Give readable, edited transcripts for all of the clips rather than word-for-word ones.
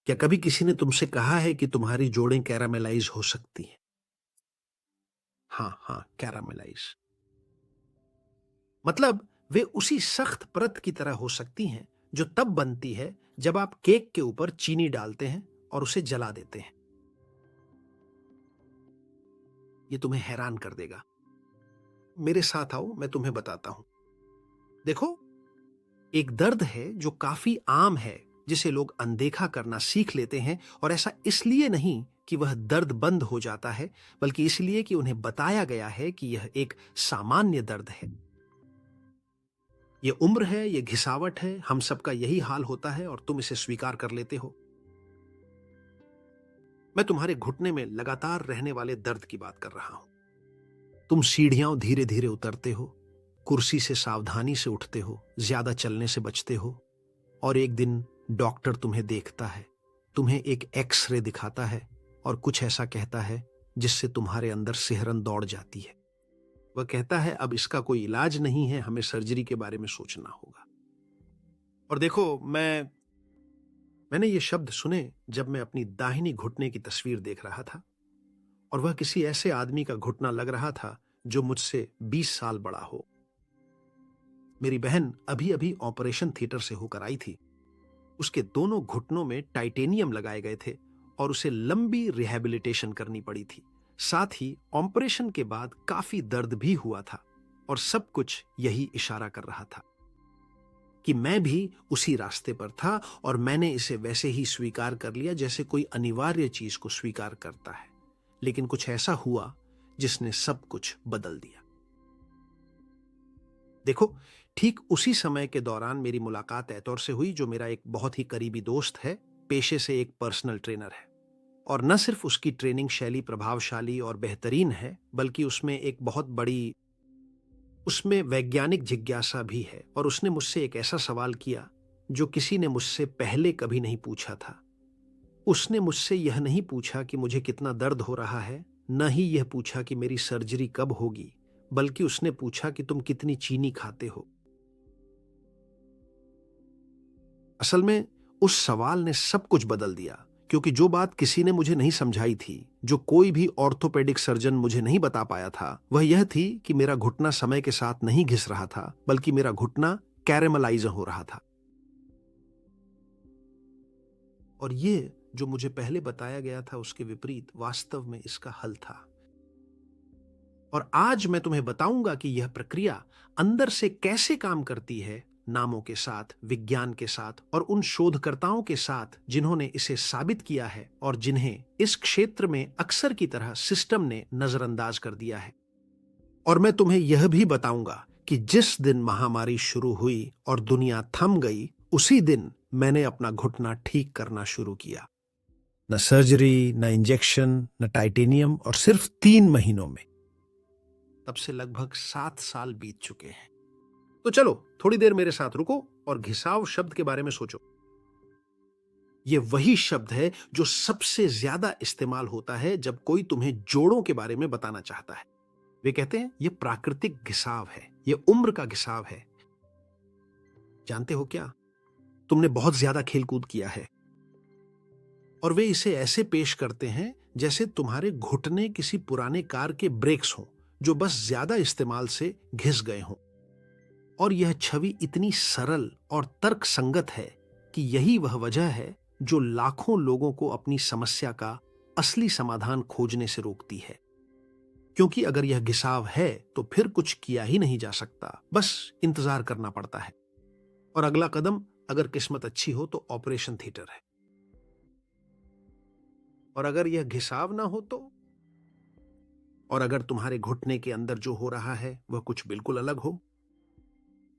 क्या कभी किसी ने तुमसे कहा है कि तुम्हारी जोड़ें कैरामेलाइज हो सकती हैं? हाँ, हाँ, कैरामेलाइज। मतलब वे उसी सख्त परत की तरह हो सकती हैं जो तब बनती है जब आप केक के ऊपर चीनी डालते हैं और उसे जला देते हैं। ये तुम्हें हैरान कर देगा। मेरे साथ आओ, मैं तुम्हें बताता हूं। देखो, एक दर्द है जो काफी आम है, जिसे लोग अनदेखा करना सीख लेते हैं, और ऐसा इसलिए नहीं कि वह दर्द बंद हो जाता है, बल्कि इसलिए कि उन्हें बताया गया है कि यह एक सामान्य दर्द है। ये उम्र है, ये घिसावट है, हम सबका यही हाल होता है और तुम इसे स्वीकार कर लेते हो। मैं तुम्हारे घुटने में लगातार रहने वाले दर्द की बात कर रहा हूं। तुम सीढ़ियां धीरे धीरे उतरते हो, कुर्सी से सावधानी से उठते हो, ज्यादा चलने से बचते हो, और एक दिन डॉक्टर तुम्हें देखता है, तुम्हें एक एक्सरे दिखाता है और कुछ ऐसा कहता है जिससे तुम्हारे अंदर सिहरन दौड़ जाती है। वह कहता है अब इसका कोई इलाज नहीं है, हमें सर्जरी के बारे में सोचना होगा। और देखो, मैंने ये शब्द सुने जब मैं अपनी दाहिनी घुटने की तस्वीर देख रहा था, और वह किसी ऐसे आदमी का घुटना लग रहा था जो मुझसे 20 साल बड़ा हो। मेरी बहन अभी अभी ऑपरेशन थिएटर से होकर आई थी। उसके दोनों घुटनों में टाइटेनियम लगाए गए थे और उसे लंबी रिहैबिलिटेशन करनी पड़ी थी। साथ ही ऑपरेशन के बाद काफी दर्द भी हुआ था, और सब कुछ यही इशारा कर रहा था कि मैं भी उसी रास्ते पर था, और मैंने इसे वैसे ही स्वीकार कर लिया जैसे कोई अनिवार्य चीज को स्वीकार करता है। लेकिन कुछ ऐसा हुआ जिसने सब कुछ बदल दिया। देखो, ठीक उसी समय के दौरान मेरी मुलाकात एतौर से हुई, जो मेरा एक बहुत ही करीबी दोस्त है, पेशे से एक पर्सनल ट्रेनर है। और न सिर्फ उसकी ट्रेनिंग शैली प्रभावशाली और बेहतरीन है, बल्कि उसमें वैज्ञानिक जिज्ञासा भी है। और उसने मुझसे एक ऐसा सवाल किया जो किसी ने मुझसे पहले कभी नहीं पूछा था। उसने मुझसे यह नहीं पूछा कि मुझे कितना दर्द हो रहा है, न ही यह पूछा कि मेरी सर्जरी कब होगी, बल्कि उसने पूछा कि तुम कितनी चीनी खाते हो। असल में उस सवाल ने सब कुछ बदल दिया, क्योंकि जो बात किसी ने मुझे नहीं समझाई थी, जो कोई भी ऑर्थोपेडिक सर्जन मुझे नहीं बता पाया था, वह यह थी कि मेरा घुटना समय के साथ नहीं घिस रहा था, बल्कि मेरा घुटना कैरेमलाइज हो रहा था। और ये जो मुझे पहले बताया गया था, उसके विपरीत वास्तव में इसका हल था। और आज मैं तुम्हें बताऊंगा कि यह प्रक्रिया अंदर से कैसे काम करती है, नामों के साथ, विज्ञान के साथ, और उन शोधकर्ताओं के साथ जिन्होंने इसे साबित किया है और जिन्हें इस क्षेत्र में अक्सर की तरह सिस्टम ने नजरअंदाज कर दिया है। और मैं तुम्हें यह भी बताऊंगा कि जिस दिन महामारी शुरू हुई और दुनिया थम गई, उसी दिन मैंने अपना घुटना ठीक करना शुरू किया। न सर्जरी, न इंजेक्शन, न टाइटेनियम, और सिर्फ 3 महीनों में। तब से लगभग 7 साल बीत चुके हैं। तो चलो थोड़ी देर मेरे साथ रुको और घिसाव शब्द के बारे में सोचो। यह वही शब्द है जो सबसे ज्यादा इस्तेमाल होता है जब कोई तुम्हें जोड़ों के बारे में बताना चाहता है। वे कहते हैं यह प्राकृतिक घिसाव है, यह उम्र का घिसाव है। जानते हो क्या, तुमने बहुत ज्यादा खेलकूद किया है, और वे इसे ऐसे पेश करते हैं जैसे तुम्हारे घुटने किसी पुराने कार के ब्रेक्स हों जो बस ज्यादा इस्तेमाल से घिस गए हों। और यह छवि इतनी सरल और तर्कसंगत है कि यही वह वजह है जो लाखों लोगों को अपनी समस्या का असली समाधान खोजने से रोकती है। क्योंकि अगर यह घिसाव है तो फिर कुछ किया ही नहीं जा सकता, बस इंतजार करना पड़ता है। और अगला कदम, अगर किस्मत अच्छी हो तो ऑपरेशन थिएटर है। और अगर यह घिसाव ना हो तो, और अगर तुम्हारे घुटने के अंदर जो हो रहा है वह कुछ बिल्कुल अलग हो,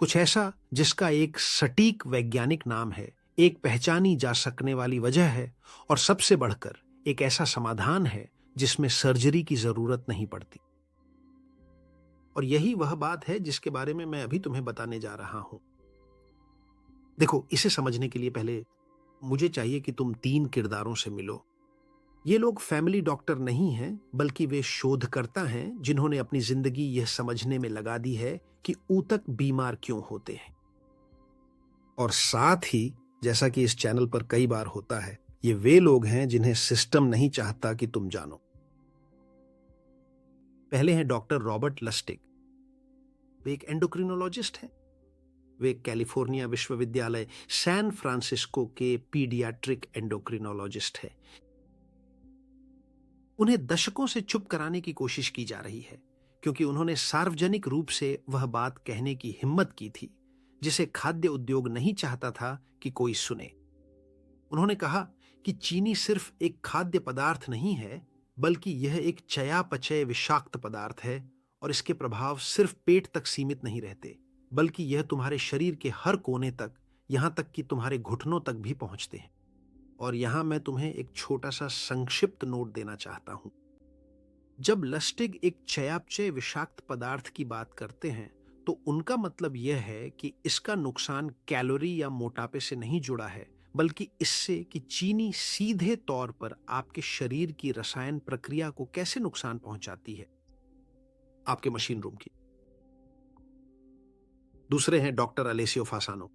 कुछ ऐसा जिसका एक सटीक वैज्ञानिक नाम है, एक पहचानी जा सकने वाली वजह है, और सबसे बढ़कर एक ऐसा समाधान है जिसमें सर्जरी की जरूरत नहीं पड़ती। और यही वह बात है जिसके बारे में मैं अभी तुम्हें बताने जा रहा हूं। देखो, इसे समझने के लिए पहले मुझे चाहिए कि तुम 3 किरदारों से मिलो। ये लोग फैमिली डॉक्टर नहीं हैं, बल्कि वे शोधकर्ता हैं जिन्होंने अपनी जिंदगी यह समझने में लगा दी है कि ऊतक बीमार क्यों होते हैं। और साथ ही, जैसा कि इस चैनल पर कई बार होता है, ये वे लोग हैं जिन्हें सिस्टम नहीं चाहता कि तुम जानो। पहले हैं डॉक्टर रॉबर्ट लस्टिग। वे एक एंडोक्रिनोलॉजिस्ट हैं। वे कैलिफोर्निया विश्वविद्यालय सैन फ्रांसिस्को के पीडियाट्रिक एंडोक्रिनोलॉजिस्ट हैं। उन्हें दशकों से चुप कराने की कोशिश की जा रही है क्योंकि उन्होंने सार्वजनिक रूप से वह बात कहने की हिम्मत की थी जिसे खाद्य उद्योग नहीं चाहता था कि कोई सुने। उन्होंने कहा कि चीनी सिर्फ एक खाद्य पदार्थ नहीं है, बल्कि यह एक चयापचय विषाक्त पदार्थ है और इसके प्रभाव सिर्फ पेट तक सीमित नहीं रहते, बल्कि यह तुम्हारे शरीर के हर कोने तक, यहां तक कि तुम्हारे घुटनों तक भी पहुंचते हैं। और यहां मैं तुम्हें एक छोटा सा संक्षिप्त नोट देना चाहता हूं। जब लस्टिग एक चयापचय विषाक्त पदार्थ की बात करते हैं तो उनका मतलब यह है कि इसका नुकसान कैलोरी या मोटापे से नहीं जुड़ा है, बल्कि इससे कि चीनी सीधे तौर पर आपके शरीर की रसायन प्रक्रिया को कैसे नुकसान पहुंचाती है, आपके मशीन रूम की। दूसरे हैं डॉक्टर अलेसियो फासानो।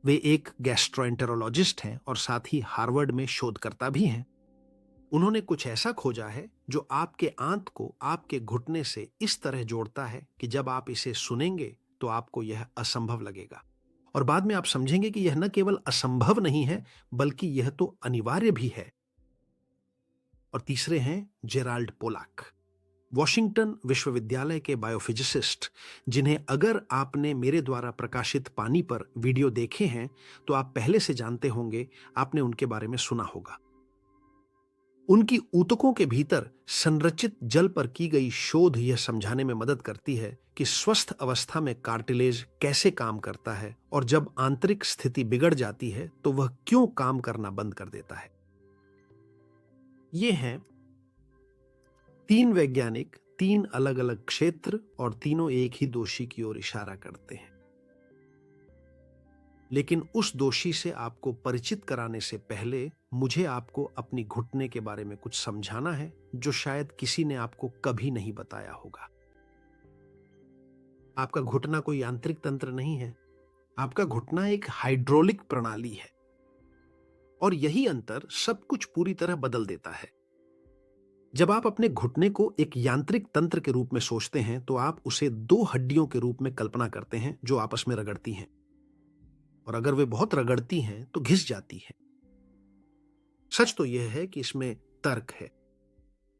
वे एक गैस्ट्रोएंटेरोलॉजिस्ट हैं और साथ ही हार्वर्ड में शोधकर्ता भी हैं। उन्होंने कुछ ऐसा खोजा है जो आपके आंत को आपके घुटने से इस तरह जोड़ता है कि जब आप इसे सुनेंगे तो आपको यह असंभव लगेगा और बाद में आप समझेंगे कि यह न केवल असंभव नहीं है बल्कि यह तो अनिवार्य भी है। और तीसरे हैं जेराल्ड पोलाक, वॉशिंगटन विश्वविद्यालय के बायोफिजिसिस्ट, जिन्हें अगर आपने मेरे द्वारा प्रकाशित पानी पर वीडियो देखे हैं तो आप पहले से जानते होंगे, आपने उनके बारे में सुना होगा। उनकी ऊतकों के भीतर संरचित जल पर की गई शोध यह समझाने में मदद करती है कि स्वस्थ अवस्था में कार्टिलेज कैसे काम करता है और जब आंतरिक स्थिति बिगड़ जाती है तो वह क्यों काम करना बंद कर देता है। ये हैं 3 वैज्ञानिक, 3 अलग अलग क्षेत्र और तीनों एक ही दोषी की ओर इशारा करते हैं। लेकिन उस दोषी से आपको परिचित कराने से पहले मुझे आपको अपनी घुटने के बारे में कुछ समझाना है जो शायद किसी ने आपको कभी नहीं बताया होगा। आपका घुटना कोई यांत्रिक तंत्र नहीं है, आपका घुटना एक हाइड्रोलिक प्रणाली है और यही अंतर सब कुछ पूरी तरह बदल देता है। जब आप अपने घुटने को एक यांत्रिक तंत्र के रूप में सोचते हैं तो आप उसे 2 हड्डियों के रूप में कल्पना करते हैं जो आपस में रगड़ती हैं, और अगर वे बहुत रगड़ती हैं तो घिस जाती हैं। सच तो यह है कि इसमें तर्क है।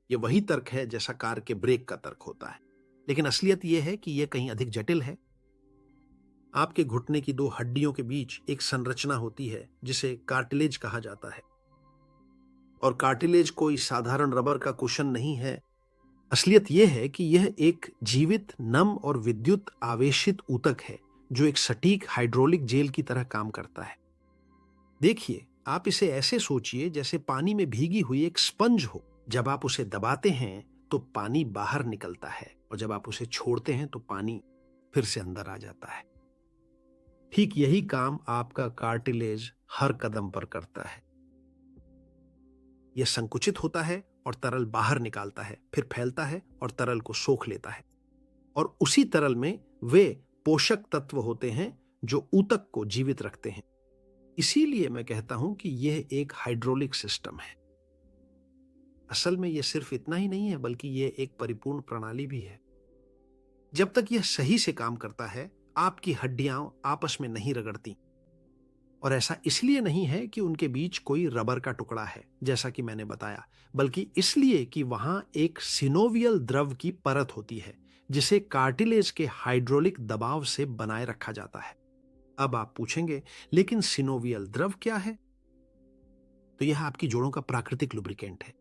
यह वही तर्क है जैसा कार के ब्रेक का तर्क होता है, लेकिन असलियत यह है कि यह कहीं अधिक जटिल है। आपके घुटने की 2 हड्डियों के बीच एक संरचना होती है जिसे कार्टिलेज कहा जाता है, और कार्टिलेज कोई साधारण रबर का कुशन नहीं है। असलियत यह है कि यह एक जीवित, नम और विद्युत आवेशित ऊतक है जो एक सटीक हाइड्रोलिक जेल की तरह काम करता है। देखिए, आप इसे ऐसे सोचिए जैसे पानी में भीगी हुई एक स्पंज हो। जब आप उसे दबाते हैं तो पानी बाहर निकलता है और जब आप उसे छोड़ते हैं तो पानी फिर से अंदर आ जाता है। ठीक यही काम आपका कार्टिलेज हर कदम पर करता है। यह संकुचित होता है और तरल बाहर निकालता है, फिर फैलता है और तरल को सोख लेता है, और उसी तरल में वे पोषक तत्व होते हैं जो ऊतक को जीवित रखते हैं। इसीलिए मैं कहता हूं कि यह एक हाइड्रोलिक सिस्टम है। असल में यह सिर्फ इतना ही नहीं है, बल्कि यह एक परिपूर्ण प्रणाली भी है। जब तक यह सही से काम करता है, आपकी हड्डियां आपस में नहीं रगड़ती, और ऐसा इसलिए नहीं है कि उनके बीच कोई रबर का टुकड़ा है जैसा कि मैंने बताया, बल्कि इसलिए कि वहां एक सिनोवियल द्रव की परत होती है जिसे कार्टिलेज के हाइड्रोलिक दबाव से बनाए रखा जाता है। अब आप पूछेंगे, लेकिन सिनोवियल द्रव क्या है? तो यह आपकी जोड़ों का प्राकृतिक लुब्रिकेंट है।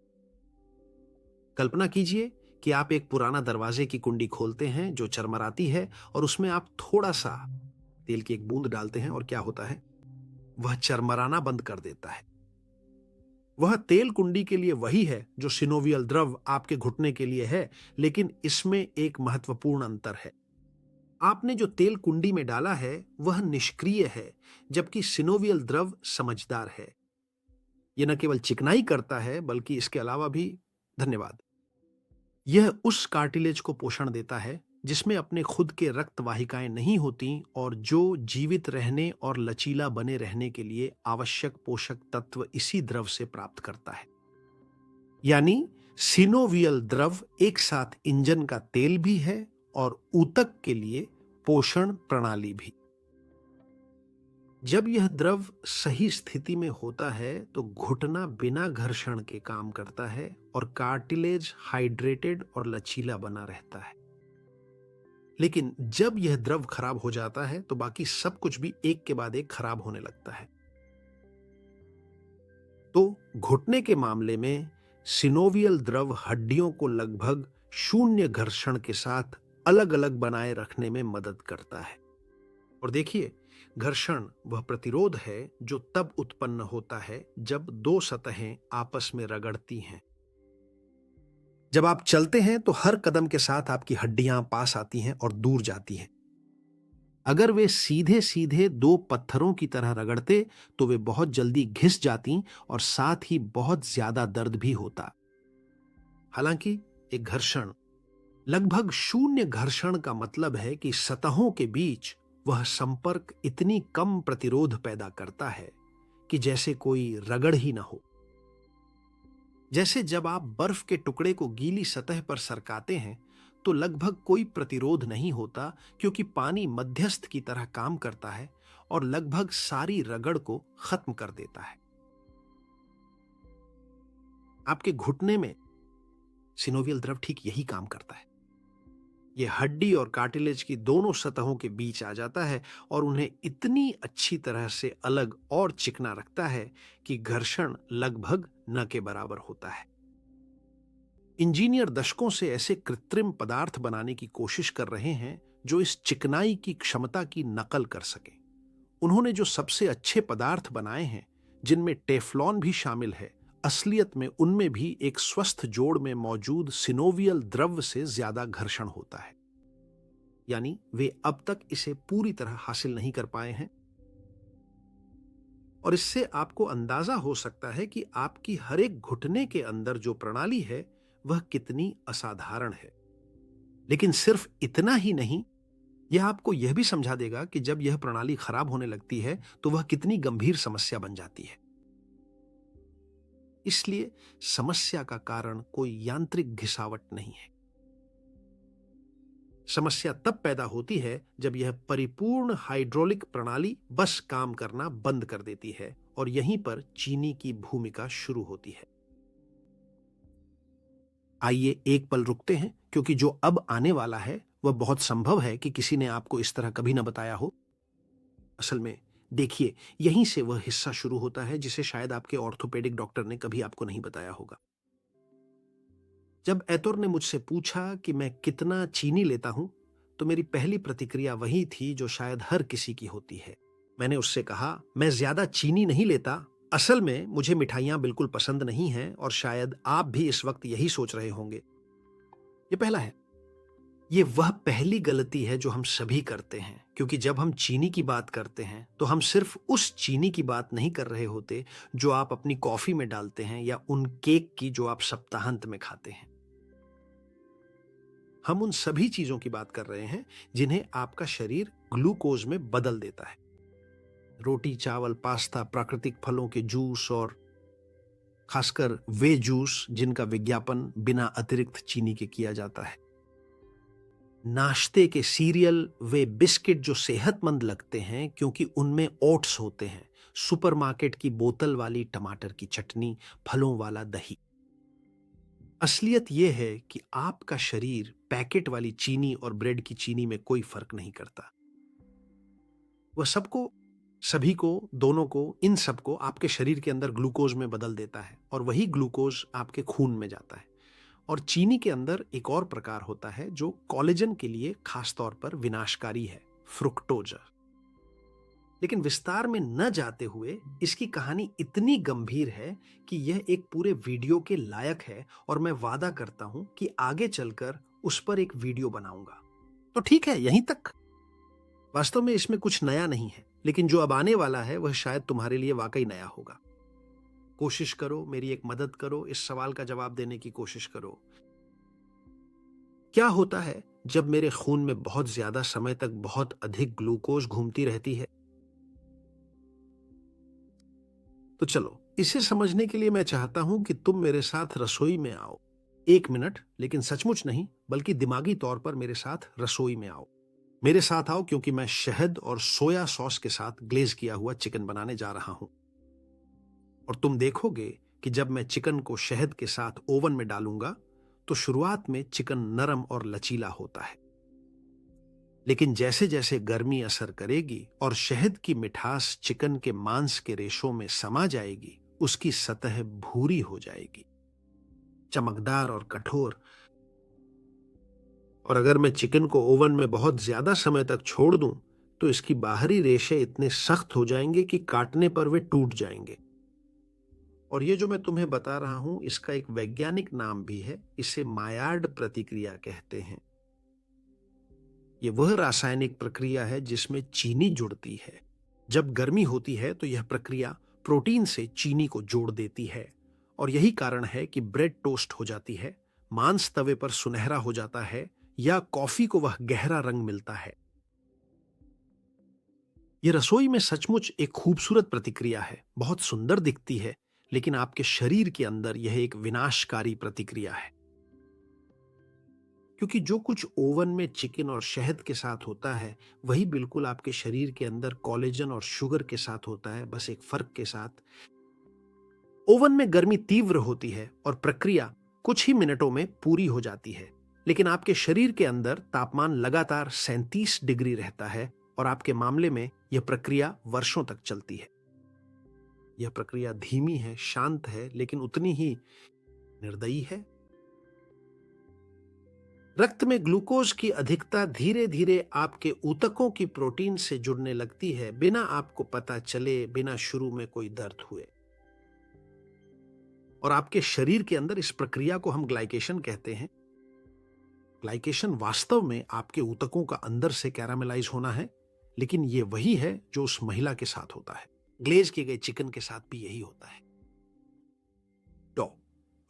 कल्पना कीजिए कि आप एक पुराना दरवाजे की कुंडी खोलते हैं जो चरमराती है और उसमें आप थोड़ा सा तेल की एक बूंद डालते हैं, और क्या होता है? वह चरमराना बंद कर देता है। वह तेल कुंडी के लिए वही है जो सिनोवियल द्रव आपके घुटने के लिए है, लेकिन इसमें एक महत्वपूर्ण अंतर है। आपने जो तेल कुंडी में डाला है वह निष्क्रिय है, जबकि सिनोवियल द्रव समझदार है। यह न केवल चिकनाई करता है बल्कि इसके अलावा भी, धन्यवाद, यह उस कार्टिलेज को पोषण देता है जिसमें अपने खुद के रक्त वाहिकाएं नहीं होती और जो जीवित रहने और लचीला बने रहने के लिए आवश्यक पोषक तत्व इसी द्रव से प्राप्त करता है। यानी सिनोवियल द्रव एक साथ इंजन का तेल भी है और ऊतक के लिए पोषण प्रणाली भी। जब यह द्रव सही स्थिति में होता है तो घुटना बिना घर्षण के काम करता है और कार्टिलेज हाइड्रेटेड और लचीला बना रहता है। लेकिन जब यह द्रव खराब हो जाता है तो बाकी सब कुछ भी एक के बाद एक खराब होने लगता है। तो घुटने के मामले में सिनोवियल द्रव हड्डियों को लगभग शून्य घर्षण के साथ अलग अलग बनाए रखने में मदद करता है। और देखिए, घर्षण वह प्रतिरोध है जो तब उत्पन्न होता है जब दो सतहें आपस में रगड़ती हैं। जब आप चलते हैं तो हर कदम के साथ आपकी हड्डियां पास आती हैं और दूर जाती हैं। अगर वे सीधे सीधे दो पत्थरों की तरह रगड़ते तो वे बहुत जल्दी घिस जाती और साथ ही बहुत ज्यादा दर्द भी होता। हालांकि एक घर्षण लगभग शून्य घर्षण का मतलब है कि सतहों के बीच वह संपर्क इतनी कम प्रतिरोध पैदा करता है कि जैसे कोई रगड़ ही ना हो। जैसे जब आप बर्फ के टुकड़े को गीली सतह पर सरकाते हैं तो लगभग कोई प्रतिरोध नहीं होता, क्योंकि पानी मध्यस्थ की तरह काम करता है और लगभग सारी रगड़ को खत्म कर देता है। आपके घुटने में सिनोवियल द्रव ठीक यही काम करता है। यह हड्डी और कार्टिलेज की दोनों सतहों के बीच आ जाता है और उन्हें इतनी अच्छी तरह से अलग और चिकना रखता है कि घर्षण लगभग न के बराबर होता है। इंजीनियर दशकों से ऐसे कृत्रिम पदार्थ बनाने की कोशिश कर रहे हैं जो इस चिकनाई की क्षमता की नकल कर सके। उन्होंने जो सबसे अच्छे पदार्थ बनाए हैं, जिनमें टेफ्लॉन भी शामिल है, असलियत में उनमें भी एक स्वस्थ जोड़ में मौजूद सिनोवियल द्रव से ज्यादा घर्षण होता है। यानी वे अब तक इसे पूरी तरह हासिल नहीं कर पाए हैं। और इससे आपको अंदाजा हो सकता है कि आपकी हर एक घुटने के अंदर जो प्रणाली है वह कितनी असाधारण है। लेकिन सिर्फ इतना ही नहीं, यह आपको यह भी समझा देगा कि जब यह प्रणाली खराब होने लगती है तो वह कितनी गंभीर समस्या बन जाती है। इसलिए समस्या का कारण कोई यांत्रिक घिसावट नहीं है। समस्या तब पैदा होती है जब यह परिपूर्ण हाइड्रोलिक प्रणाली बस काम करना बंद कर देती है, और यहीं पर चीनी की भूमिका शुरू होती है। आइए एक पल रुकते हैं, क्योंकि जो अब आने वाला है वह बहुत संभव है कि किसी ने आपको इस तरह कभी न बताया हो। असल में देखिए, यहीं से वह हिस्सा शुरू होता है जिसे शायद आपके ऑर्थोपेडिक डॉक्टर ने कभी आपको नहीं बताया होगा। जब एतुर ने मुझसे पूछा कि मैं कितना चीनी लेता हूं, तो मेरी पहली प्रतिक्रिया वही थी जो शायद हर किसी की होती है। मैंने उससे कहा, मैं ज्यादा चीनी नहीं लेता। असल में मुझे मिठाइयां बिल्कुल पसंद नहीं हैं और शायद आप भी इस वक्त यही सोच रहे होंगे। ये पहला है। ये वह पहली गलती है जो हम सभी करते हैं, क्योंकि जब हम चीनी की बात करते हैं तो हम सिर्फ उस चीनी की बात नहीं कर रहे होते जो आप अपनी कॉफी में डालते हैं या उन केक की जो आप सप्ताहांत में खाते हैं। हम उन सभी चीजों की बात कर रहे हैं जिन्हें आपका शरीर ग्लूकोज में बदल देता है। रोटी, चावल, पास्ता, प्राकृतिक फलों के जूस और खासकर वे जूस जिनका विज्ञापन बिना अतिरिक्त चीनी के किया जाता है। नाश्ते के सीरियल, वे बिस्किट जो सेहतमंद लगते हैं क्योंकि उनमें ओट्स होते हैं। सुपरमार्केट की बोतल वाली टमाटर की चटनी, फलों वाला दही। असलियत यह है कि आपका शरीर पैकेट वाली चीनी और ब्रेड की चीनी में कोई फर्क नहीं करता। वह सबको, सभी को, दोनों को, इन सबको आपके शरीर के अंदर ग्लूकोज में बदल देता है और वही ग्लूकोज आपके खून में जाता है। और चीनी के अंदर एक और प्रकार होता है जो कोलेजन के लिए खास तौर पर विनाशकारी है, फ्रुक्टोज। लेकिन विस्तार में न जाते हुए इसकी कहानी इतनी गंभीर है कि यह एक पूरे वीडियो के लायक है, और मैं वादा करता हूं कि आगे चलकर उस पर एक वीडियो बनाऊंगा। तो ठीक है, यहीं तक। वास्तव में इसमें कुछ नया नहीं है, लेकिन जो अब आने वाला है वह शायद तुम्हारे लिए वाकई नया होगा। कोशिश करो, मेरी एक मदद करो, इस सवाल का जवाब देने की कोशिश करो। क्या होता है जब मेरे खून में बहुत ज्यादा समय तक बहुत अधिक ग्लूकोज घूमती रहती है? तो चलो, इसे समझने के लिए मैं चाहता हूं कि तुम मेरे साथ रसोई में आओ। 1 मिनट, लेकिन सचमुच नहीं बल्कि दिमागी तौर पर मेरे साथ रसोई में आओ। मेरे साथ आओ क्योंकि मैं शहद और सोया सॉस के साथ ग्लेज किया हुआ चिकन बनाने जा रहा हूं। और तुम देखोगे कि जब मैं चिकन को शहद के साथ ओवन में डालूंगा तो शुरुआत में चिकन नरम और लचीला होता है, लेकिन जैसे जैसे गर्मी असर करेगी और शहद की मिठास चिकन के मांस के रेशों में समा जाएगी, उसकी सतह भूरी हो जाएगी, चमकदार और कठोर। और अगर मैं चिकन को ओवन में बहुत ज्यादा समय तक छोड़ दूं तो इसकी बाहरी रेशे इतने सख्त हो जाएंगे कि काटने पर वे टूट जाएंगे। और ये जो मैं तुम्हें बता रहा हूं, इसका एक वैज्ञानिक नाम भी है। इसे मायार्ड प्रतिक्रिया कहते हैं। ये वह रासायनिक प्रक्रिया है जिसमें चीनी जुड़ती है। जब गर्मी होती है तो यह प्रक्रिया प्रोटीन से चीनी को जोड़ देती है, और यही कारण है कि ब्रेड टोस्ट हो जाती है, मांस तवे पर सुनहरा हो जाता है, या कॉफी को वह गहरा रंग मिलता है। यह रसोई में सचमुच एक खूबसूरत प्रतिक्रिया है, बहुत सुंदर दिखती है, लेकिन आपके शरीर के अंदर यह एक विनाशकारी प्रतिक्रिया है। क्योंकि जो कुछ ओवन में चिकन और शहद के साथ होता है, वही बिल्कुल आपके शरीर के अंदर कोलेजन और शुगर के साथ होता है, बस एक फर्क के साथ। ओवन में गर्मी तीव्र होती है और प्रक्रिया कुछ ही मिनटों में पूरी हो जाती है, लेकिन आपके शरीर के अंदर तापमान लगातार 37 डिग्री रहता है, और आपके मामले में यह प्रक्रिया वर्षों तक चलती है। यह प्रक्रिया धीमी है, शांत है, लेकिन उतनी ही निर्दयी है। रक्त में ग्लूकोज की अधिकता धीरे धीरे आपके ऊतकों की प्रोटीन से जुड़ने लगती है, बिना आपको पता चले, बिना शुरू में कोई दर्द हुए। और आपके शरीर के अंदर इस प्रक्रिया को हम ग्लाइकेशन कहते हैं। ग्लाइकेशन वास्तव में आपके ऊतकों का अंदर से कैरामेलाइज होना है, लेकिन यह वही है जो उस महिला के साथ होता है। ग्लेज किए गए चिकन के साथ भी यही होता है। तो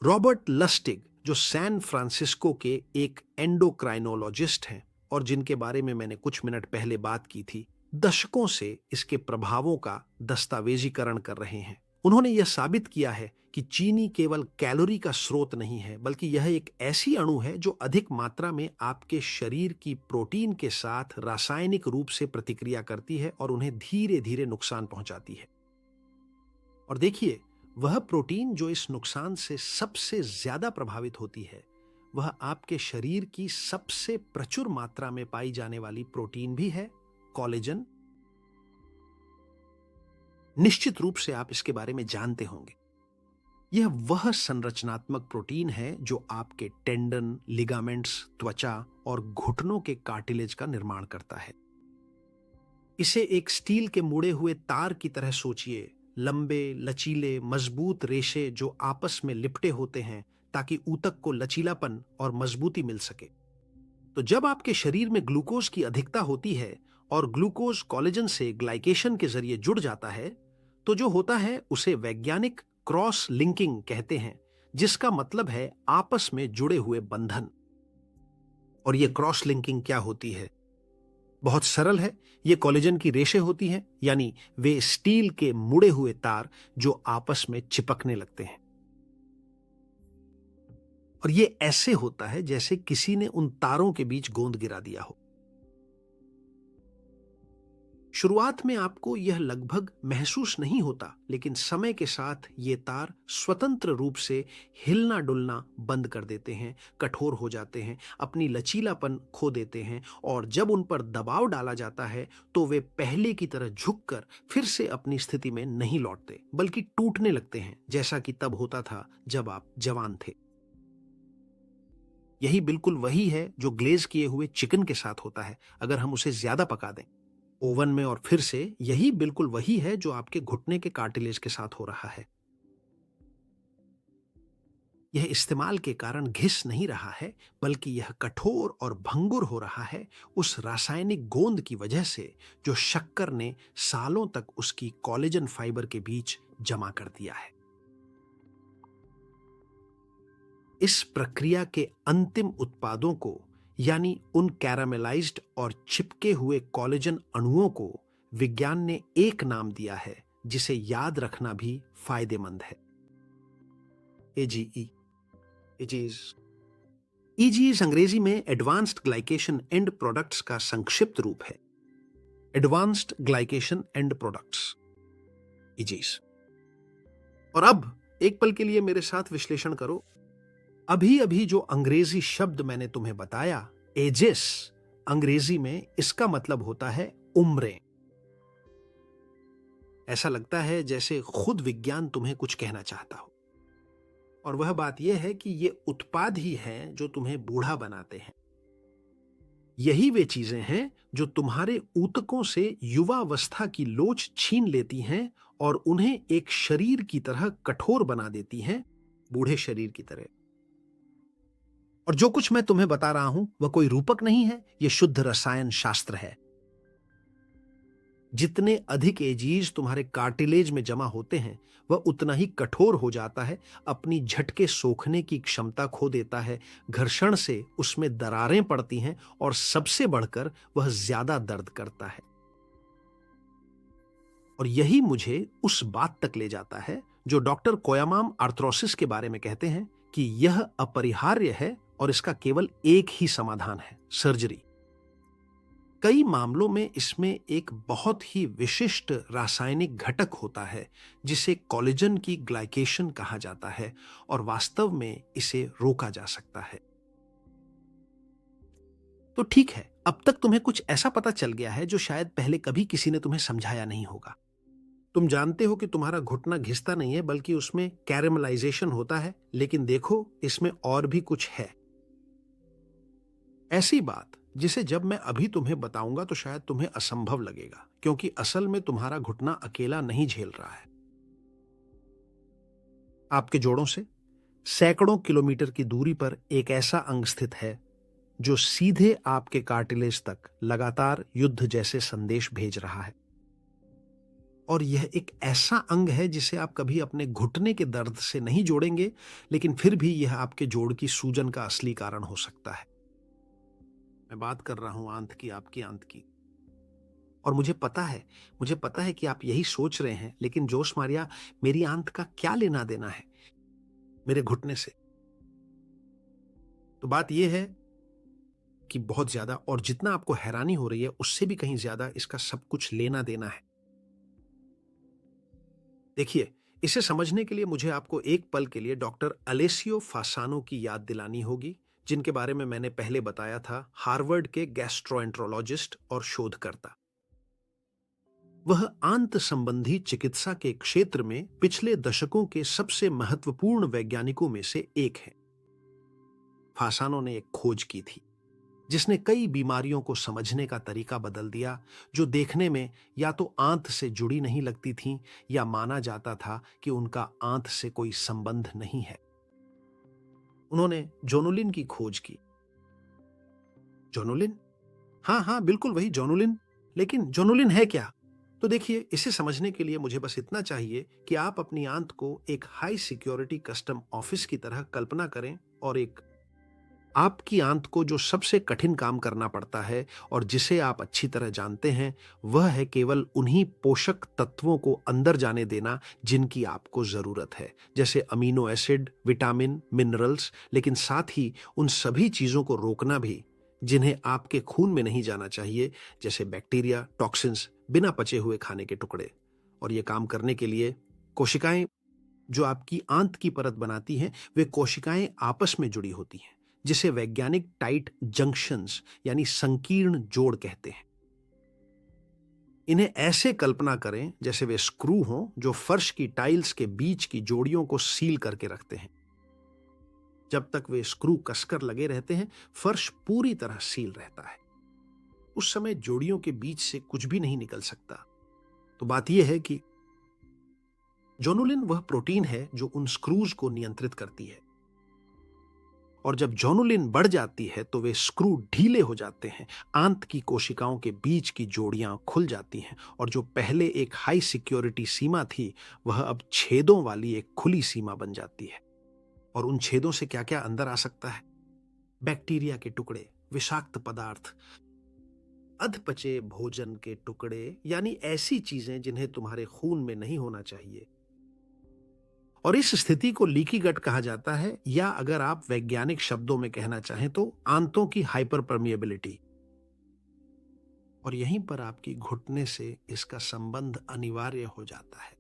रॉबर्ट लस्टिग, जो सैन फ्रांसिस्को के एक एंडोक्राइनोलॉजिस्ट हैं और जिनके बारे में मैंने कुछ मिनट पहले बात की थी, दशकों से इसके प्रभावों का दस्तावेजीकरण कर रहे हैं। उन्होंने यह साबित किया है कि चीनी केवल कैलोरी का स्रोत नहीं है, बल्कि यह एक ऐसी अणु है जो अधिक मात्रा में आपके शरीर की प्रोटीन के साथ रासायनिक रूप से प्रतिक्रिया करती है और उन्हें धीरे धीरे नुकसान पहुंचाती है। और देखिए, वह प्रोटीन जो इस नुकसान से सबसे ज्यादा प्रभावित होती है, वह आपके शरीर की सबसे प्रचुर मात्रा में पाई जाने वाली प्रोटीन भी है, कोलेजन। निश्चित रूप से आप इसके बारे में जानते होंगे। यह वह संरचनात्मक प्रोटीन है जो आपके टेंडन, लिगामेंट्स, त्वचा और घुटनों के कार्टिलेज का निर्माण करता है। इसे एक स्टील के मुड़े हुए तार की तरह सोचिए, लंबे, लचीले, मजबूत रेशे जो आपस में लिपटे होते हैं ताकि ऊतक को लचीलापन और मजबूती मिल सके। तो जब आपके शरीर में ग्लूकोज की अधिकता होती है और ग्लूकोज कोलेजन से ग्लाइकेशन के जरिए जुड़ जाता है, तो जो होता है उसे वैज्ञानिक क्रॉस लिंकिंग कहते हैं, जिसका मतलब है आपस में जुड़े हुए बंधन। और यह क्रॉस लिंकिंग क्या होती है? बहुत सरल है। ये कोलेजन की रेशे होती हैं, यानी वे स्टील के मुड़े हुए तार जो आपस में चिपकने लगते हैं। और ये ऐसे होता है जैसे किसी ने उन तारों के बीच गोंद गिरा दिया हो। शुरुआत में आपको यह लगभग महसूस नहीं होता, लेकिन समय के साथ ये तार स्वतंत्र रूप से हिलना डुलना बंद कर देते हैं, कठोर हो जाते हैं, अपनी लचीलापन खो देते हैं, और जब उन पर दबाव डाला जाता है तो वे पहले की तरह झुककर फिर से अपनी स्थिति में नहीं लौटते, बल्कि टूटने लगते हैं, जैसा कि तब होता था जब आप जवान थे। यही बिल्कुल वही है जो ग्लेज किए हुए चिकन के साथ होता है अगर हम उसे ज्यादा पका दें ओवन में, और फिर से यही बिल्कुल वही है जो आपके घुटने के कार्टिलेज के साथ हो रहा है। यह इस्तेमाल के कारण घिस नहीं रहा है, बल्कि यह कठोर और भंगुर हो रहा है उस रासायनिक गोंद की वजह से जो शक्कर ने सालों तक उसकी कोलेजन फाइबर के बीच जमा कर दिया है। इस प्रक्रिया के अंतिम उत्पादों को यानी उन कैरामेलाइज्ड और चिपके हुए कोलेजन अणुओं को विज्ञान ने एक नाम दिया है जिसे याद रखना भी फायदेमंद है। एजीई। एजीज ईजीज अंग्रेजी में एडवांस्ड ग्लाइकेशन एंड प्रोडक्ट्स का संक्षिप्त रूप है। Advanced glycation end products, AGEs. और अब एक पल के लिए मेरे साथ विश्लेषण करो। अभी अभी जो अंग्रेजी शब्द मैंने तुम्हें बताया, एजेस, अंग्रेजी में इसका मतलब होता है उम्रें। ऐसा लगता है जैसे खुद विज्ञान तुम्हें कुछ कहना चाहता हो। और वह बात यह है कि ये उत्पाद ही हैं जो तुम्हें बूढ़ा बनाते हैं। यही वे चीजें हैं जो तुम्हारे ऊतकों से युवावस्था की लोच छीन लेती हैं और उन्हें एक शरीर की तरह कठोर बना देती हैं, बूढ़े शरीर की तरह। और जो कुछ मैं तुम्हें बता रहा हूं वह कोई रूपक नहीं है, यह शुद्ध रसायन शास्त्र है। जितने अधिक एजीज तुम्हारे कार्टिलेज में जमा होते हैं वह उतना ही कठोर हो जाता है, अपनी झटके सोखने की क्षमता खो देता है, घर्षण से उसमें दरारें पड़ती हैं और सबसे बढ़कर वह ज्यादा दर्द करता है। और यही मुझे उस बात तक ले जाता है जो डॉक्टर कोयामाम आर्थ्रोसिस के बारे में कहते हैं कि यह अपरिहार्य है और इसका केवल एक ही समाधान है, सर्जरी। कई मामलों में इसमें एक बहुत ही विशिष्ट रासायनिक घटक होता है जिसे कोलेजन की ग्लाइकेशन कहा जाता है और वास्तव में इसे रोका जा सकता है। तो ठीक है, अब तक तुम्हें कुछ ऐसा पता चल गया है जो शायद पहले कभी किसी ने तुम्हें समझाया नहीं होगा। तुम जानते हो कि तुम्हारा घुटना घिसता नहीं है बल्कि उसमें कैरेमलाइजेशन होता है, लेकिन देखो इसमें और भी कुछ है। ऐसी बात जिसे जब मैं अभी तुम्हें बताऊंगा तो शायद तुम्हें असंभव लगेगा, क्योंकि असल में तुम्हारा घुटना अकेला नहीं झेल रहा है। आपके जोड़ों से सैकड़ों किलोमीटर की दूरी पर एक ऐसा अंग स्थित है जो सीधे आपके कार्टिलेज तक लगातार युद्ध जैसे संदेश भेज रहा है। और यह एक ऐसा अंग है जिसे आप कभी अपने घुटने के दर्द से नहीं जोड़ेंगे, लेकिन फिर भी यह आपके जोड़ की सूजन का असली कारण हो सकता है। मैं बात कर रहा हूं आंत की, आपकी आंत की। और मुझे पता है कि आप यही सोच रहे हैं, लेकिन जोश मारिया, मेरी आंत का क्या लेना देना है मेरे घुटने से? तो बात यह है कि बहुत ज्यादा, और जितना आपको हैरानी हो रही है उससे भी कहीं ज्यादा इसका सब कुछ लेना देना है। देखिए, इसे समझने के लिए मुझे आपको एक पल के लिए डॉक्टर अलेसियो फासानो की याद दिलानी होगी, जिनके बारे में मैंने पहले बताया था, हार्वर्ड के गैस्ट्रोएंट्रोलॉजिस्ट और शोधकर्ता। वह आंत संबंधी चिकित्सा के क्षेत्र में पिछले दशकों के सबसे महत्वपूर्ण वैज्ञानिकों में से एक हैं। फासानो ने एक खोज की थी जिसने कई बीमारियों को समझने का तरीका बदल दिया, जो देखने में या तो आंत से जुड़ी नहीं लगती थीं या माना जाता था कि उनका आंत से कोई संबंध नहीं है। उन्होंने जोनुलिन की खोज की। जोनुलिन? हाँ, बिल्कुल वही जोनुलिन। लेकिन जोनुलिन है क्या? तो देखिए, इसे समझने के लिए मुझे बस इतना चाहिए कि आप अपनी आंत को एक हाई सिक्योरिटी कस्टम ऑफिस की तरह कल्पना करें, और एक आपकी आंत को जो सबसे कठिन काम करना पड़ता है और जिसे आप अच्छी तरह जानते हैं, वह है केवल उन्हीं पोषक तत्वों को अंदर जाने देना जिनकी आपको जरूरत है, जैसे अमीनो एसिड, विटामिन, मिनरल्स, लेकिन साथ ही उन सभी चीजों को रोकना भी जिन्हें आपके खून में नहीं जाना चाहिए, जैसे बैक्टीरिया, टॉक्सिन्स, बिना पचे हुए खाने के टुकड़े। और यह काम करने के लिए कोशिकाएं जो आपकी आंत की परत बनाती हैं, वे कोशिकाएं आपस में जुड़ी होती हैं, जिसे वैज्ञानिक टाइट जंक्शंस यानी संकीर्ण जोड़ कहते हैं। इन्हें ऐसे कल्पना करें जैसे वे स्क्रू हों जो फर्श की टाइल्स के बीच की जोड़ियों को सील करके रखते हैं। जब तक वे स्क्रू कसकर लगे रहते हैं, फर्श पूरी तरह सील रहता है। उस समय जोड़ियों के बीच से कुछ भी नहीं निकल सकता। तो बात यह है कि जोनुलिन वह प्रोटीन है जो उन स्क्रूज को नियंत्रित करती है, और जब जोनुलिन बढ़ जाती है तो वे स्क्रू ढीले हो जाते हैं, आंत की कोशिकाओं के बीच की जोड़ियां खुल जाती हैं, और जो पहले एक हाई सिक्योरिटी सीमा थी वह अब छेदों वाली एक खुली सीमा बन जाती है। और उन छेदों से क्या क्या अंदर आ सकता है? बैक्टीरिया के टुकड़े, विषाक्त पदार्थ, अधपचे भोजन के टुकड़े, यानी ऐसी चीजें जिन्हें तुम्हारे खून में नहीं होना चाहिए। और इस स्थिति को लीकी गट कहा जाता है, या अगर आप वैज्ञानिक शब्दों में कहना चाहें तो आंतों की हाइपर परमिएबिलिटी। और यहीं पर आपकी घुटने से इसका संबंध अनिवार्य हो जाता है।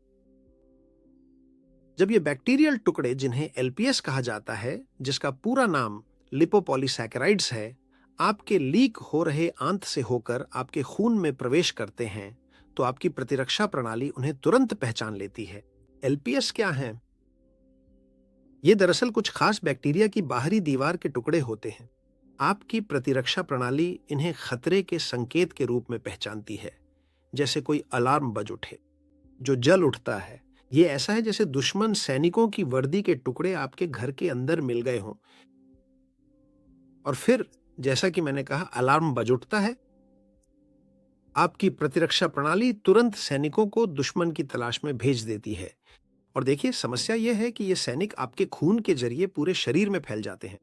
जब ये बैक्टीरियल टुकड़े, जिन्हें एलपीएस कहा जाता है, जिसका पूरा नाम लिपोपॉलीसैकेराइड्स है, आपके लीक हो रहे आंत से होकर आपके खून में प्रवेश करते हैं, तो आपकी प्रतिरक्षा प्रणाली उन्हें तुरंत पहचान लेती है। एलपीएस क्या है? ये दरअसल कुछ खास बैक्टीरिया की बाहरी दीवार के टुकड़े होते हैं। आपकी प्रतिरक्षा प्रणाली इन्हें खतरे के संकेत के रूप में पहचानती है, जैसे कोई अलार्म बज उठे, जो जल उठता है। ये ऐसा है जैसे दुश्मन सैनिकों की वर्दी के टुकड़े आपके घर के अंदर मिल गए हों, और फिर जैसा कि मैंने कहा, अलार्म बज उठता है। आपकी प्रतिरक्षा प्रणाली तुरंत सैनिकों को दुश्मन की तलाश में भेज देती है। और देखिए, समस्या यह है कि ये सैनिक आपके खून के जरिए पूरे शरीर में फैल जाते हैं,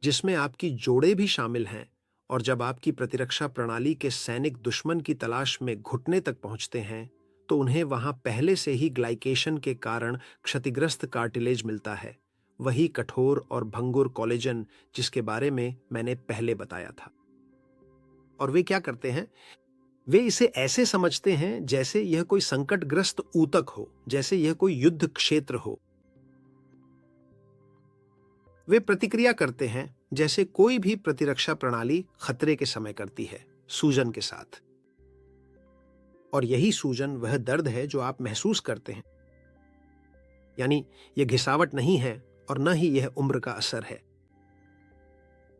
जिसमें आपकी जोड़ें भी शामिल हैं। और जब आपकी प्रतिरक्षा प्रणाली के सैनिक दुश्मन की तलाश में घुटने तक पहुंचते हैं, तो उन्हें वहां पहले से ही ग्लाइकेशन के कारण क्षतिग्रस्त कार्टिलेज मिलता है, वही कठोर और भंगुर कोलेजन जिसके बारे में मैंने पहले बताया था। और वे क्या करते हैं? वे इसे ऐसे समझते हैं जैसे यह कोई संकटग्रस्त ऊतक हो, जैसे यह कोई युद्ध क्षेत्र हो। वे प्रतिक्रिया करते हैं जैसे कोई भी प्रतिरक्षा प्रणाली खतरे के समय करती है, सूजन के साथ। और यही सूजन वह दर्द है जो आप महसूस करते हैं। यानी यह घिसावट नहीं है और न ही यह उम्र का असर है।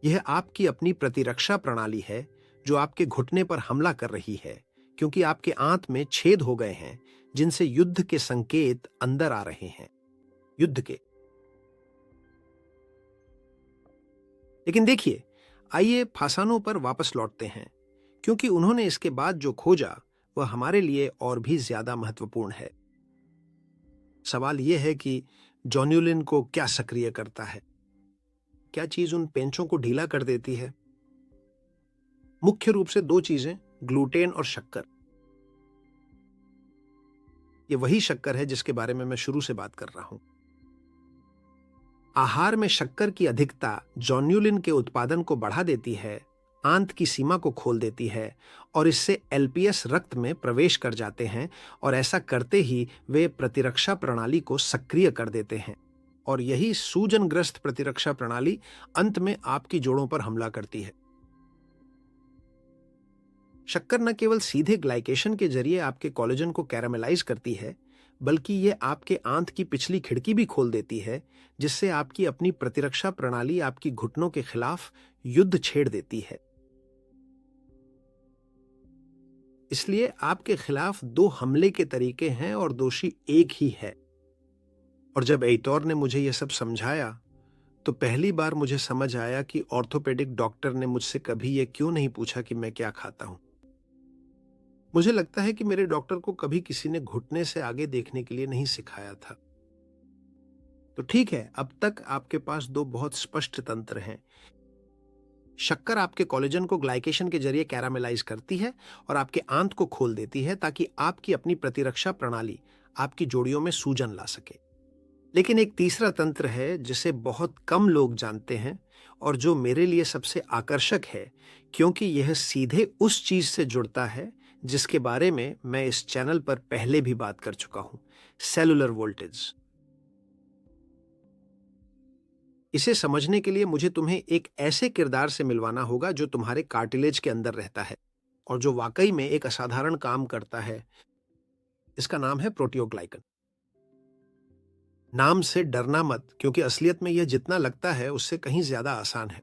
यह आपकी अपनी प्रतिरक्षा प्रणाली है जो आपके घुटने पर हमला कर रही है, क्योंकि आपके आंत में छेद हो गए हैं जिनसे युद्ध के संकेत अंदर आ रहे हैं, युद्ध के। लेकिन देखिए, आइए फासानों पर वापस लौटते हैं, क्योंकि उन्होंने इसके बाद जो खोजा वह हमारे लिए और भी ज्यादा महत्वपूर्ण है। सवाल यह है कि जॉन्युलिन को क्या सक्रिय करता है? क्या चीज उन पेंचों को ढीला कर देती है? मुख्य रूप से दो चीजें, ग्लूटेन और शक्कर। यह वही शक्कर है जिसके बारे में मैं शुरू से बात कर रहा हूं। आहार में शक्कर की अधिकता जॉन्युलिन के उत्पादन को बढ़ा देती है, आंत की सीमा को खोल देती है, और इससे एलपीएस रक्त में प्रवेश कर जाते हैं, और ऐसा करते ही वे प्रतिरक्षा प्रणाली को सक्रिय कर देते हैं। और यही सूजनग्रस्त प्रतिरक्षा प्रणाली अंत में आपकी जोड़ों पर हमला करती है। शक्कर न केवल सीधे ग्लाइकेशन के जरिए आपके कोलेजन को कैरामेलाइज करती है, बल्कि यह आपके आंत की पिछली खिड़की भी खोल देती है, जिससे आपकी अपनी प्रतिरक्षा प्रणाली आपकी घुटनों के खिलाफ युद्ध छेड़ देती है। इसलिए आपके खिलाफ दो हमले के तरीके हैं और दोषी एक ही है। और जब एइतोर ने मुझे यह सब समझाया, तो पहली बार मुझे समझ आया कि ऑर्थोपेडिक डॉक्टर ने मुझसे कभी यह क्यों नहीं पूछा कि मैं क्या खाता हूं। मुझे लगता है कि मेरे डॉक्टर को कभी किसी ने घुटने से आगे देखने के लिए नहीं सिखाया था। तो ठीक है, अब तक आपके पास दो बहुत स्पष्ट तंत्र हैं। शक्कर आपके कोलेजन को ग्लाइकेशन के जरिए कैरामेलाइज करती है और आपके आंत को खोल देती है, ताकि आपकी अपनी प्रतिरक्षा प्रणाली आपकी जोड़ियों में सूजन ला सके। लेकिन एक तीसरा तंत्र है जिसे बहुत कम लोग जानते हैं, और जो मेरे लिए सबसे आकर्षक है, क्योंकि यह सीधे उस चीज से जुड़ता है जिसके बारे में मैं इस चैनल पर पहले भी बात कर चुका हूं, सेलुलर वोल्टेज। इसे समझने के लिए मुझे तुम्हें एक ऐसे किरदार से मिलवाना होगा जो तुम्हारे कार्टिलेज के अंदर रहता है और जो वाकई में एक असाधारण काम करता है। इसका नाम है प्रोटियोग्लाइकन। नाम से डरना मत, क्योंकि असलियत में यह जितना लगता है उससे कहीं ज्यादा आसान है।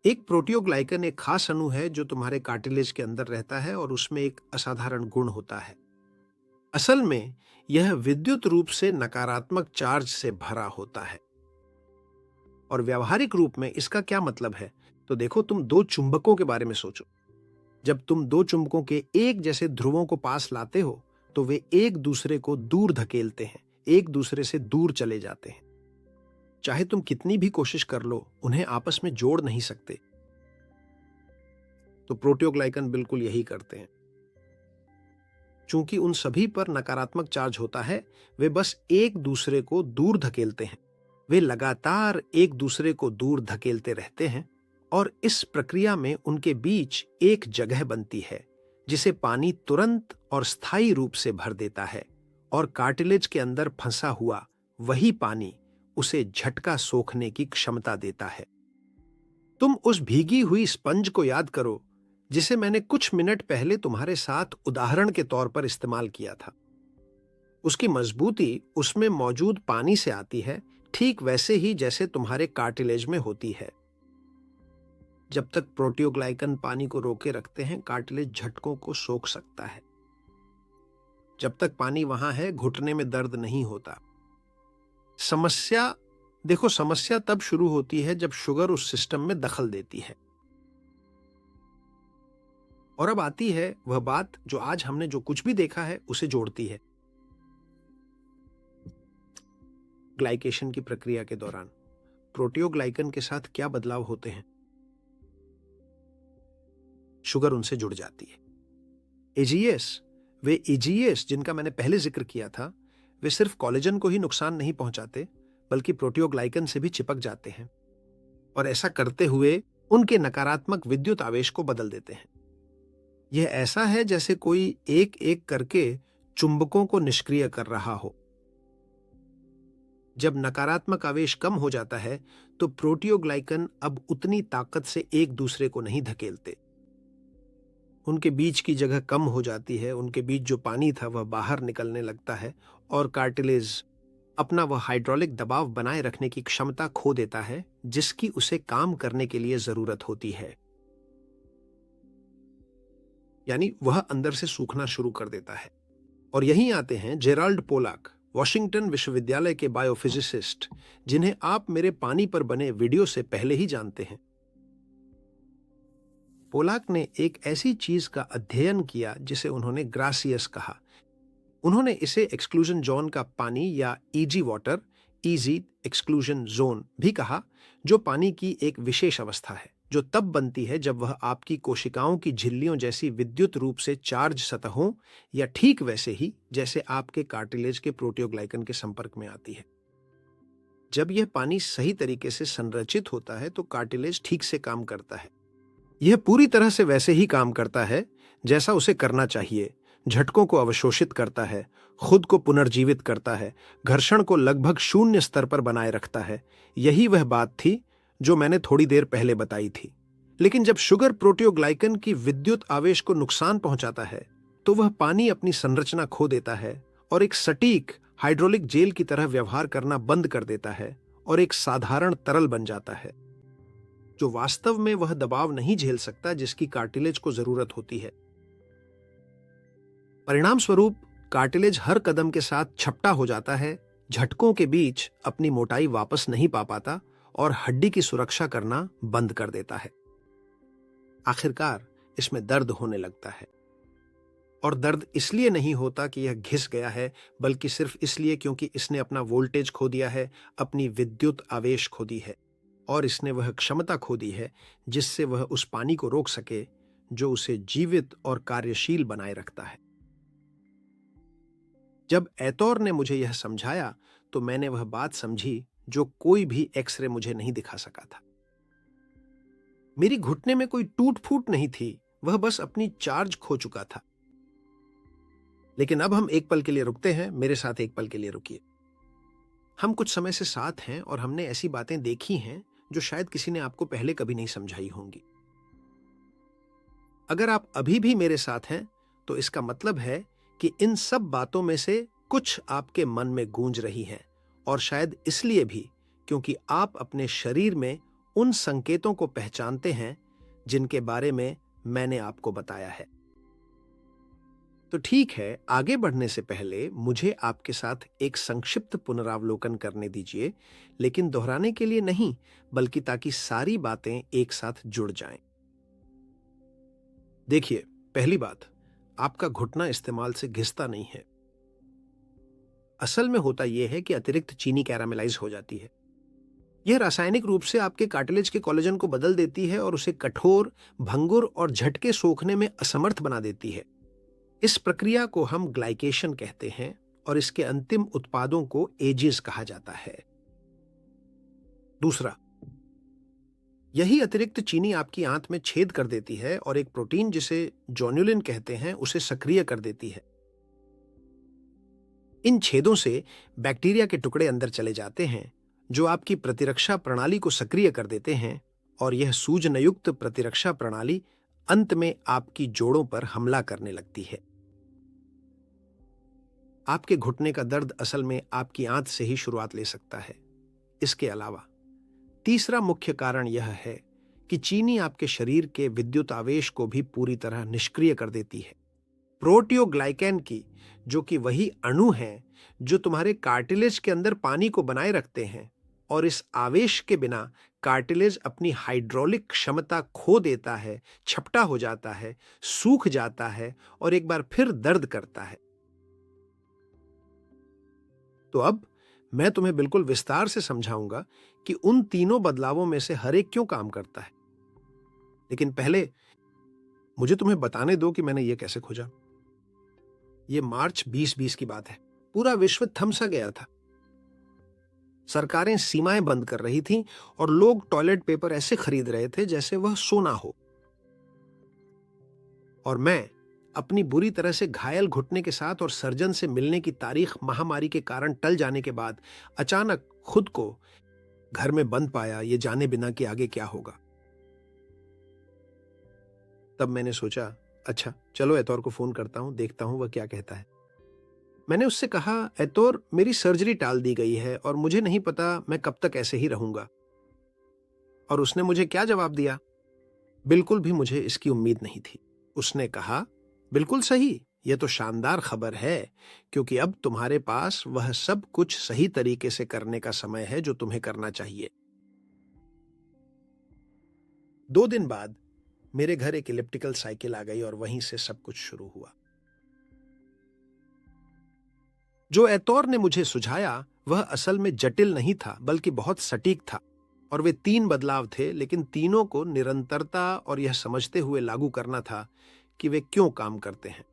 एक प्रोटियोग्लाइकन एक खास अणु है जो तुम्हारे कार्टिलेज के अंदर रहता है, और उसमें एक असाधारण गुण होता है। असल में यह विद्युत रूप से नकारात्मक चार्ज से भरा होता है। और व्यावहारिक रूप में इसका क्या मतलब है? तो देखो, तुम दो चुंबकों के बारे में सोचो। जब तुम दो चुंबकों के एक जैसे ध्रुवों को पास लाते हो, तो वे एक दूसरे को दूर धकेलते हैं, एक दूसरे से दूर चले जाते हैं। चाहे तुम कितनी भी कोशिश कर लो, उन्हें आपस में जोड़ नहीं सकते। तो प्रोटियोग्लाइकन बिल्कुल यही करते हैं। चूंकि उन सभी पर नकारात्मक चार्ज होता है, वे बस एक दूसरे को दूर धकेलते हैं। वे लगातार एक दूसरे को दूर धकेलते रहते हैं और इस प्रक्रिया में उनके बीच एक जगह बनती है जिसे पानी तुरंत और स्थायी रूप से भर देता है, और कार्टिलेज के अंदर फंसा हुआ वही पानी उसे झटका सोखने की क्षमता देता है। तुम उस भीगी हुई स्पंज को याद करो जिसे मैंने कुछ मिनट पहले तुम्हारे साथ उदाहरण के तौर पर इस्तेमाल किया था। उसकी मजबूती उसमें मौजूद पानी से आती है, ठीक वैसे ही जैसे तुम्हारे कार्टिलेज में होती है। जब तक प्रोटियोग्लाइकन पानी को रोके रखते हैं, कार्टिलेज झटकों को सोख सकता है। जब तक पानी वहां है, घुटने में दर्द नहीं होता। समस्या तब शुरू होती है जब शुगर उस सिस्टम में दखल देती है। और अब आती है वह बात जो आज हमने जो कुछ भी देखा है उसे जोड़ती है। ग्लाइकेशन की प्रक्रिया के दौरान प्रोटियोग्लाइकन के साथ क्या बदलाव होते हैं? शुगर उनसे जुड़ जाती है। वे एजीएस जिनका मैंने पहले जिक्र किया था, वे सिर्फ कोलेजन को ही नुकसान नहीं पहुंचाते, बल्कि प्रोटियोग्लाइकन से भी चिपक जाते हैं और ऐसा करते हुए उनके नकारात्मक विद्युत आवेश को बदल देते हैं। यह ऐसा है जैसे कोई एक एक करके चुंबकों को निष्क्रिय कर रहा हो। जब नकारात्मक आवेश कम हो जाता है तो प्रोटियोग्लाइकन अब उतनी ताकत से एक दूसरे को नहीं धकेलते। उनके बीच की जगह कम हो जाती है, उनके बीच जो पानी था वह बाहर निकलने लगता है और कार्टिलेज अपना वह हाइड्रोलिक दबाव बनाए रखने की क्षमता खो देता है जिसकी उसे काम करने के लिए जरूरत होती है। यानी वह अंदर से सूखना शुरू कर देता है। और यहीं आते हैं जेराल्ड पोलाक, वॉशिंगटन विश्वविद्यालय के बायोफिजिसिस्ट, जिन्हें आप मेरे पानी पर बने वीडियो से पहले ही जानते हैं। पोलाक ने एक ऐसी चीज का अध्ययन किया जिसे उन्होंने ग्रासियस कहा। उन्होंने इसे एक्सक्लूजन जोन का पानी या easy water, easy exclusion zone भी कहा, जो पानी की एक विशेष अवस्था है जो तब बनती है जब वह आपकी कोशिकाओं की झिल्लियों जैसी विद्युत रूप से चार्ज सतहों या ठीक वैसे ही जैसे आपके कार्टिलेज के प्रोटियोग्लाइकन के संपर्क में आती है। जब यह पानी सही तरीके से संरचित होता है तो कार्टिलेज ठीक से काम करता है। यह पूरी तरह से वैसे ही काम करता है जैसा उसे करना चाहिए। झटकों को अवशोषित करता है, खुद को पुनर्जीवित करता है, घर्षण को लगभग शून्य स्तर पर बनाए रखता है। यही वह बात थी जो मैंने थोड़ी देर पहले बताई थी। लेकिन जब शुगर प्रोटियोग्लाइकन की विद्युत आवेश को नुकसान पहुंचाता है तो वह पानी अपनी संरचना खो देता है और एक सटीक हाइड्रोलिक जेल की तरह व्यवहार करना बंद कर देता है और एक साधारण तरल बन जाता है जो वास्तव में वह दबाव नहीं झेल सकता जिसकी कार्टिलेज को जरूरत होती है। परिणाम स्वरूप कार्टिलेज हर कदम के साथ छपटा हो जाता है, झटकों के बीच अपनी मोटाई वापस नहीं पा पाता और हड्डी की सुरक्षा करना बंद कर देता है। आखिरकार इसमें दर्द होने लगता है, और दर्द इसलिए नहीं होता कि यह घिस गया है, बल्कि सिर्फ इसलिए क्योंकि इसने अपना वोल्टेज खो दिया है, अपनी विद्युत आवेश खो दी है, और इसने वह क्षमता खो दी है जिससे वह उस पानी को रोक सके जो उसे जीवित और कार्यशील बनाए रखता है। जब एतौर ने मुझे यह समझाया तो मैंने वह बात समझी जो कोई भी एक्सरे मुझे नहीं दिखा सका था। मेरी घुटने में कोई टूट फूट नहीं थी, वह बस अपनी चार्ज खो चुका था। लेकिन अब हम एक पल के लिए रुकते हैं, मेरे साथ एक पल के लिए रुकिए। हम कुछ समय से साथ हैं और हमने ऐसी बातें देखी हैं जो शायद किसी ने आपको पहले कभी नहीं समझाई होंगी। अगर आप अभी भी मेरे साथ हैं तो इसका मतलब है कि इन सब बातों में से कुछ आपके मन में गूंज रही हैं, और शायद इसलिए भी क्योंकि आप अपने शरीर में उन संकेतों को पहचानते हैं जिनके बारे में मैंने आपको बताया है। तो ठीक है, आगे बढ़ने से पहले मुझे आपके साथ एक संक्षिप्त पुनरावलोकन करने दीजिए, लेकिन दोहराने के लिए नहीं, बल्कि ताकि सारी बातें एक साथ जुड़ जाएं। देखिए, पहली बात, आपका घुटना इस्तेमाल से घिसता नहीं है। असल में होता यह है कि अतिरिक्त चीनी कैरामेलाइज हो जाती है। यह रासायनिक रूप से आपके कार्टिलेज के कोलेजन को बदल देती है और उसे कठोर, भंगुर और झटके सोखने में असमर्थ बना देती है। इस प्रक्रिया को हम ग्लाइकेशन कहते हैं और इसके अंतिम उत्पादों को एजेस कहा जाता है। दूसरा, यही अतिरिक्त चीनी आपकी आंत में छेद कर देती है और एक प्रोटीन जिसे जोनुलिन कहते हैं उसे सक्रिय कर देती है। इन छेदों से बैक्टीरिया के टुकड़े अंदर चले जाते हैं जो आपकी प्रतिरक्षा प्रणाली को सक्रिय कर देते हैं और यह सूजनयुक्त प्रतिरक्षा प्रणाली अंत में आपकी जोड़ों पर हमला करने लगती है। आपके घुटने का दर्द असल में आपकी आंत से ही शुरुआत ले सकता है। इसके अलावा तीसरा मुख्य कारण यह है कि चीनी आपके शरीर के विद्युत आवेश को भी पूरी तरह निष्क्रिय कर देती है। प्रोटियोग्लाइकेन की, जो कि वही अणु हैं जो तुम्हारे कार्टिलेज के अंदर पानी को बनाए रखते हैं, और इस आवेश के बिना कार्टिलेज अपनी हाइड्रोलिक क्षमता खो देता है, छपटा हो जाता है, सूख जाता है और एक बार फिर दर्द करता है। तो अब मैं तुम्हें बिल्कुल विस्तार से समझाऊंगा कि उन तीनों बदलावों में से हर एक क्यों काम करता है। लेकिन पहले मुझे तुम्हें बताने दो कि मैंने यह कैसे खोजा। यह मार्च 2020 की बात है। पूरा विश्व थम सा गया था। सरकारें सीमाएं बंद कर रही थीं और लोग टॉयलेट पेपर ऐसे खरीद रहे थे जैसे वह सोना हो। और मैं अपनी बुरी तरह से घायल घुटने के साथ और सर्जन से मिलने की तारीख महामारी के कारण टल जाने के बाद अचानक खुद को घर में बंद पाया, ये जाने बिना कि आगे क्या होगा। तब मैंने सोचा, अच्छा चलो एतौर को फोन करता हूं, देखता हूं वह क्या कहता है। मैंने उससे कहा, एतौर मेरी सर्जरी टाल दी गई है और मुझे नहीं पता मैं कब तक ऐसे ही रहूंगा। और उसने मुझे क्या जवाब दिया? बिल्कुल भी मुझे इसकी उम्मीद नहीं थी। उसने कहा, बिल्कुल सही, यह तो शानदार खबर है, क्योंकि अब तुम्हारे पास वह सब कुछ सही तरीके से करने का समय है जो तुम्हें करना चाहिए। 2 दिन बाद मेरे घर एक इलिप्टिकल साइकिल आ गई और वहीं से सब कुछ शुरू हुआ। जो एतौर ने मुझे सुझाया वह असल में जटिल नहीं था, बल्कि बहुत सटीक था। और वे 3 बदलाव थे, लेकिन तीनों को निरंतरता और यह समझते हुए लागू करना था कि वे क्यों काम करते हैं।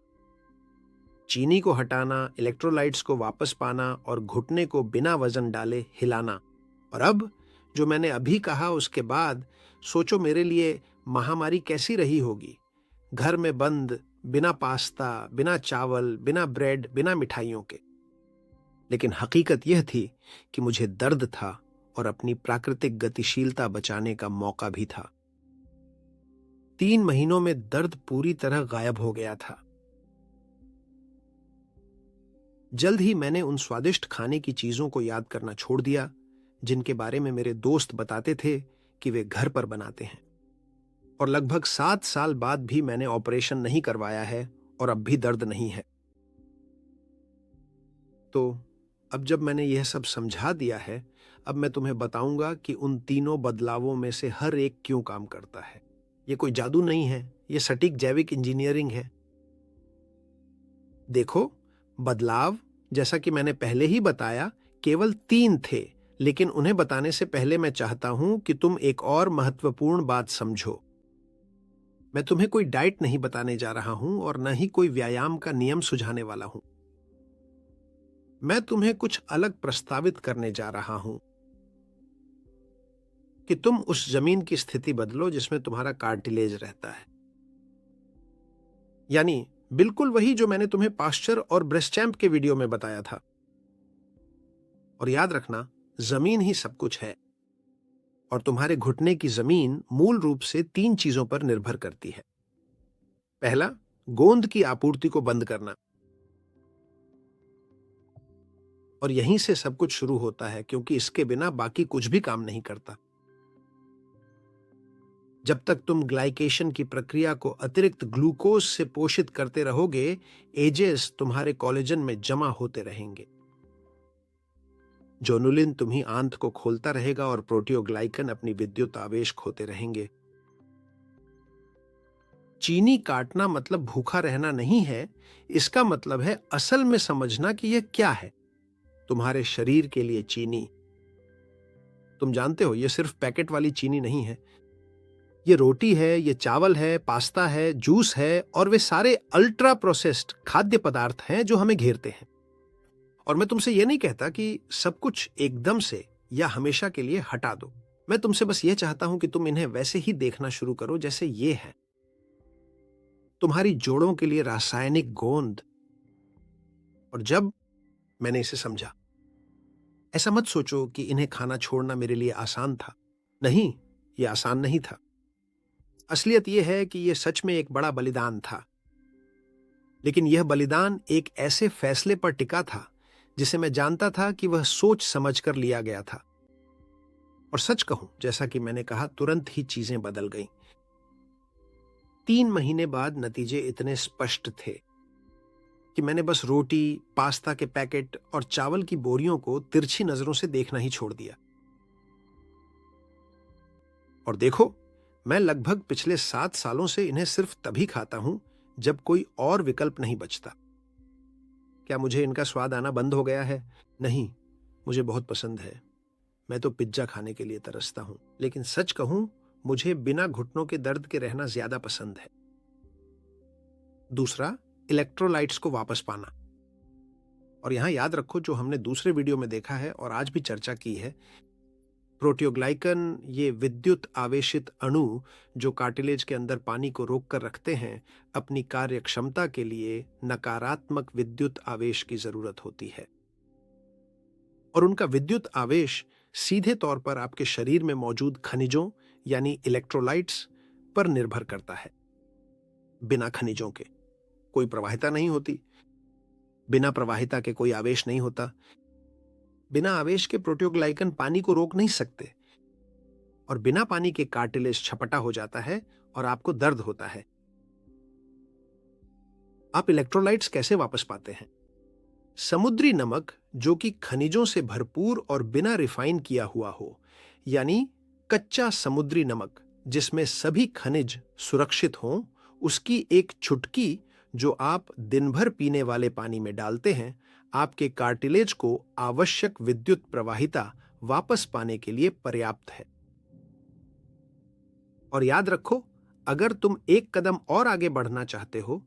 चीनी को हटाना, इलेक्ट्रोलाइट्स को वापस पाना और घुटने को बिना वजन डाले हिलाना। और अब जो मैंने अभी कहा उसके बाद सोचो मेरे लिए महामारी कैसी रही होगी। घर में बंद, बिना पास्ता, बिना चावल, बिना ब्रेड, बिना मिठाइयों के। लेकिन हकीकत यह थी कि मुझे दर्द था और अपनी प्राकृतिक गतिशीलता बचाने का मौका भी था। 3 महीनों में दर्द पूरी तरह गायब हो गया था। जल्द ही मैंने उन स्वादिष्ट खाने की चीजों को याद करना छोड़ दिया जिनके बारे में मेरे दोस्त बताते थे कि वे घर पर बनाते हैं। और लगभग 7 साल बाद भी मैंने ऑपरेशन नहीं करवाया है और अब भी दर्द नहीं है। तो अब जब मैंने यह सब समझा दिया है, अब मैं तुम्हें बताऊंगा कि उन तीनों बदलावों में से हर एक क्यों काम करता है। यह कोई जादू नहीं है, यह सटीक जैविक इंजीनियरिंग है। देखो, बदलाव, जैसा कि मैंने पहले ही बताया, केवल 3 थे, लेकिन उन्हें बताने से पहले मैं चाहता हूं कि तुम एक और महत्वपूर्ण बात समझो। मैं तुम्हें कोई डाइट नहीं बताने जा रहा हूं और न ही कोई व्यायाम का नियम सुझाने वाला हूं। मैं तुम्हें कुछ अलग प्रस्तावित करने जा रहा हूं कि तुम उस जमीन की स्थिति बदलो जिसमें तुम्हारा कार्टिलेज रहता है। यानी बिल्कुल वही जो मैंने तुम्हें पास्चर और ब्रेस्टचैम्प के वीडियो में बताया था। और याद रखना, जमीन ही सब कुछ है और तुम्हारे घुटने की जमीन मूल रूप से 3 चीजों पर निर्भर करती है। पहला, गोंद की आपूर्ति को बंद करना। और यहीं से सब कुछ शुरू होता है, क्योंकि इसके बिना बाकी कुछ भी काम नहीं करता। जब तक तुम ग्लाइकेशन की प्रक्रिया को अतिरिक्त ग्लूकोज से पोषित करते रहोगे, एजेस तुम्हारे कोलेजन में जमा होते रहेंगे। जोनुलिन तुम्ही आंत को खोलता रहेगा और प्रोटियोग्लाइकन अपनी विद्युत आवेश खोते रहेंगे। चीनी काटना मतलब भूखा रहना नहीं है, इसका मतलब है असल में समझना कि यह क्या है। तुम्हारे शरीर के लिए चीनी तुम जानते हो ये सिर्फ पैकेट वाली चीनी नहीं है, ये रोटी है, ये चावल है, पास्ता है, जूस है और वे सारे अल्ट्रा प्रोसेस्ड खाद्य पदार्थ हैं जो हमें घेरते हैं। और मैं तुमसे ये नहीं कहता कि सब कुछ एकदम से या हमेशा के लिए हटा दो। मैं तुमसे बस ये चाहता हूं कि तुम इन्हें वैसे ही देखना शुरू करो जैसे ये है, तुम्हारी जोड़ों के लिए रासायनिक गोंद। और जब मैंने इसे समझा, ऐसा मत सोचो कि इन्हें खाना छोड़ना मेरे लिए आसान था। नहीं, यह आसान नहीं था। असलियत यह है कि यह सच में एक बड़ा बलिदान था। लेकिन यह बलिदान एक ऐसे फैसले पर टिका था जिसे मैं जानता था कि वह सोच समझ कर लिया गया था। और सच कहूं, जैसा कि मैंने कहा, तुरंत ही चीजें बदल गईं। 3 महीने बाद नतीजे इतने स्पष्ट थे कि मैंने बस रोटी, पास्ता के पैकेट और चावल की बोरियों को तिरछी नजरों से देखना ही छोड़ दिया। और देखो, मैं लगभग पिछले 7 सालों से इन्हें सिर्फ तभी खाता हूं जब कोई और विकल्प नहीं बचता। क्या मुझे इनका स्वाद आना बंद हो गया है? नहीं, मुझे बहुत पसंद है। मैं तो पिज्जा खाने के लिए तरसता हूं। लेकिन सच कहूं, मुझे बिना घुटनों के दर्द के रहना ज्यादा पसंद है। दूसरा, इलेक्ट्रोलाइट्स को वापस पाना। और यहां याद रखो, जो हमने दूसरे वीडियो में देखा है और आज भी चर्चा की है, प्रोटियोग्लाइकन, ये विद्युत आवेशित अणु जो कार्टिलेज के अंदर पानी को रोक कर रखते हैं, अपनी कार्य क्षमता के लिए नकारात्मक विद्युत आवेश की जरूरत होती है। और उनका विद्युत आवेश सीधे तौर पर आपके शरीर में मौजूद खनिजों यानी इलेक्ट्रोलाइट्स पर निर्भर करता है। बिना खनिजों के कोई प्रवाहिता नहीं होती, बिना प्रवाहिता के कोई आवेश नहीं होता। बिना आवेश के प्रोटियोग्लाइकन पानी को रोक नहीं सकते और बिना पानी के कार्टिलेज छपटा हो जाता है और आपको दर्द होता है। आप इलेक्ट्रोलाइट्स कैसे वापस पाते हैं? समुद्री नमक, जो कि खनिजों से भरपूर और बिना रिफाइन किया हुआ हो, यानी कच्चा समुद्री नमक जिसमें सभी खनिज सुरक्षित हों, उसकी एक चुटकी जो आप दिन भर पीने वाले पानी में डालते हैं, आपके कार्टिलेज को आवश्यक विद्युत प्रवाहिता वापस पाने के लिए पर्याप्त है। और याद रखो, अगर तुम एक कदम और आगे बढ़ना चाहते हो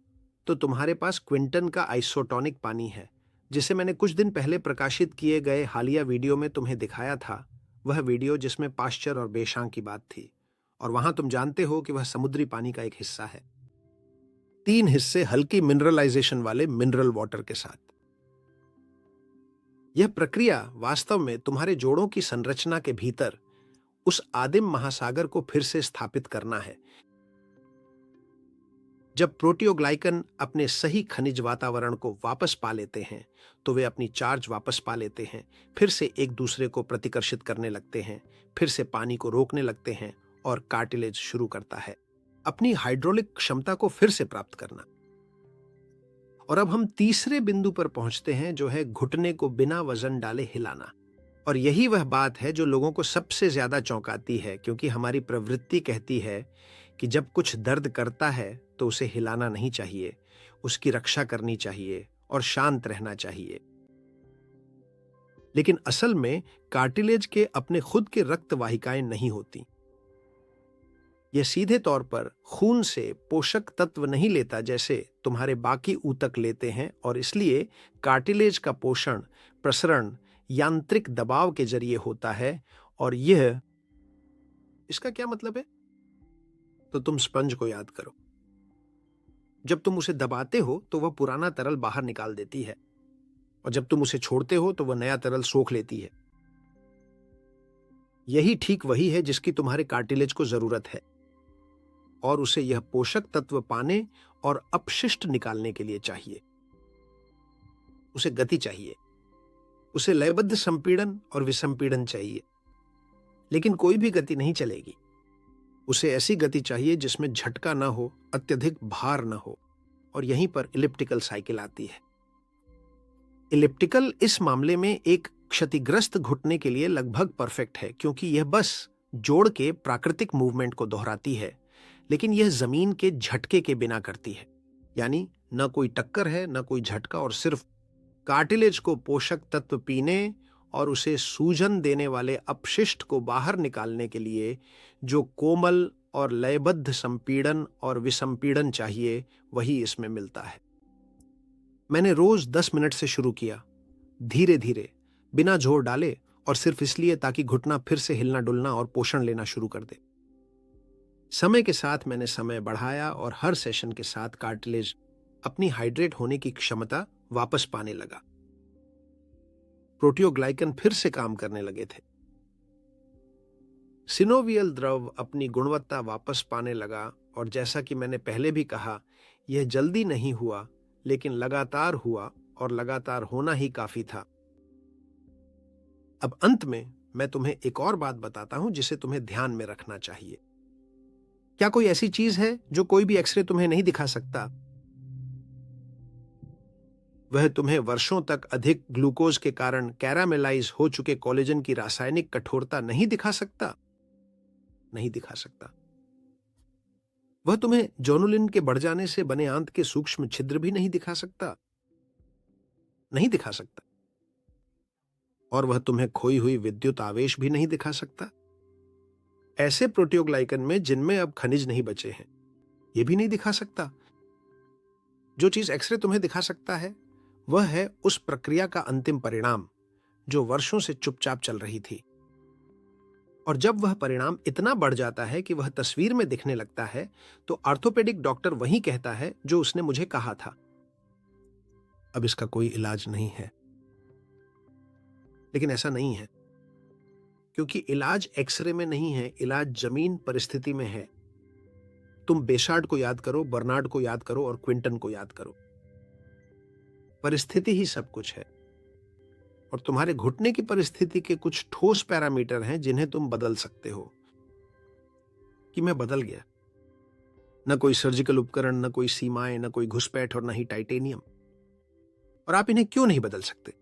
तो तुम्हारे पास क्विंटन का आइसोटोनिक पानी है, जिसे मैंने कुछ दिन पहले प्रकाशित किए गए हालिया वीडियो में तुम्हें दिखाया था। वह वीडियो जिसमें पाश्चर और बेशांग की बात थी, और वहां तुम जानते हो कि वह समुद्री पानी का एक हिस्सा है, 3 हिस्से हल्की मिनरलाइजेशन वाले मिनरल वाटर के साथ। यह प्रक्रिया वास्तव में तुम्हारे जोड़ों की संरचना के भीतर उस आदिम महासागर को फिर से स्थापित करना है। जब प्रोटियोग्लाइकन अपने सही खनिज वातावरण को वापस पा लेते हैं तो वे अपनी चार्ज वापस पा लेते हैं, फिर से एक दूसरे को प्रतिकर्षित करने लगते हैं, फिर से पानी को रोकने लगते हैं और कार्टिलेज शुरू करता है अपनी हाइड्रोलिक क्षमता को फिर से प्राप्त करना। और अब हम तीसरे बिंदु पर पहुंचते हैं, जो है घुटने को बिना वजन डाले हिलाना। और यही वह बात है जो लोगों को सबसे ज्यादा चौंकाती है, क्योंकि हमारी प्रवृत्ति कहती है कि जब कुछ दर्द करता है तो उसे हिलाना नहीं चाहिए, उसकी रक्षा करनी चाहिए और शांत रहना चाहिए। लेकिन असल में कार्टिलेज के अपने खुद के रक्त वाहिकाएं नहीं होती। यह सीधे तौर पर खून से पोषक तत्व नहीं लेता जैसे तुम्हारे बाकी ऊतक लेते हैं, और इसलिए कार्टिलेज का पोषण प्रसरण यांत्रिक दबाव के जरिए होता है। और यह, इसका क्या मतलब है? तो तुम स्पंज को याद करो। जब तुम उसे दबाते हो तो वह पुराना तरल बाहर निकाल देती है, और जब तुम उसे छोड़ते हो तो वह नया तरल सोख लेती है। यही ठीक वही है जिसकी तुम्हारे कार्टिलेज को जरूरत है, और उसे यह पोषक तत्व पाने और अपशिष्ट निकालने के लिए चाहिए। उसे गति चाहिए, उसे लयबद्ध संपीड़न और विसंपीड़न चाहिए। लेकिन कोई भी गति नहीं चलेगी, उसे ऐसी गति चाहिए जिसमें झटका ना हो, अत्यधिक भार ना हो। और यहीं पर इलिप्टिकल साइकिल आती है। इलिप्टिकल इस मामले में एक क्षतिग्रस्त घुटने के लिए लगभग परफेक्ट है, क्योंकि यह बस जोड़ के प्राकृतिक मूवमेंट को दोहराती है, लेकिन यह जमीन के झटके के बिना करती है। यानी न कोई टक्कर है, न कोई झटका, और सिर्फ कार्टिलेज को पोषक तत्व पीने और उसे सूजन देने वाले अपशिष्ट को बाहर निकालने के लिए जो कोमल और लयबद्ध संपीड़न और विसंपीड़न चाहिए, वही इसमें मिलता है। मैंने रोज 10 मिनट से शुरू किया, धीरे धीरे, बिना जोर डाले, और सिर्फ इसलिए ताकि घुटना फिर से हिलना डुलना और पोषण लेना शुरू कर दे। समय के साथ मैंने समय बढ़ाया और हर सेशन के साथ कार्टिलेज अपनी हाइड्रेट होने की क्षमता वापस पाने लगा। प्रोटियोग्लाइकन फिर से काम करने लगे थे। सिनोवियल द्रव अपनी गुणवत्ता वापस पाने लगा, और जैसा कि मैंने पहले भी कहा, यह जल्दी नहीं हुआ, लेकिन लगातार हुआ, और लगातार होना ही काफी था। अब अंत में मैं तुम्हें एक और बात बताता हूं जिसे तुम्हें ध्यान में रखना चाहिए। क्या कोई ऐसी चीज है जो कोई भी एक्सरे तुम्हें नहीं दिखा सकता? वह तुम्हें वर्षों तक अधिक ग्लूकोज के कारण कैरामेलाइज हो चुके कोलेजन की रासायनिक कठोरता नहीं दिखा सकता? नहीं दिखा सकता। वह तुम्हें जोनुलिन के बढ़ जाने से बने आंत के सूक्ष्म छिद्र भी नहीं दिखा सकता? नहीं दिखा सकता। और वह तुम्हें खोई हुई विद्युत आवेश भी नहीं दिखा सकता। ऐसे प्रोटियोग्लाइकन में जिनमें अब खनिज नहीं बचे हैं, यह भी नहीं दिखा सकता। जो चीज एक्सरे तुम्हें दिखा सकता है, वह है उस प्रक्रिया का अंतिम परिणाम जो वर्षों से चुपचाप चल रही थी। और जब वह परिणाम इतना बढ़ जाता है कि वह तस्वीर में दिखने लगता है, तो ऑर्थोपेडिक डॉक्टर वही कहता है जो उसने मुझे कहा था, अब इसका कोई इलाज नहीं है। लेकिन ऐसा नहीं है, क्योंकि इलाज एक्सरे में नहीं है, इलाज जमीन परिस्थिति में है। तुम बेशार्ड को याद करो, बर्नार्ड को याद करो, और क्विंटन को याद करो। परिस्थिति ही सब कुछ है। और तुम्हारे घुटने की परिस्थिति के कुछ ठोस पैरामीटर हैं जिन्हें तुम बदल सकते हो। कि मैं बदल गया, न कोई सर्जिकल उपकरण, न कोई सीमाएं, न कोई घुसपैठ, और न ही टाइटेनियम। और आप इन्हें क्यों नहीं बदल सकते?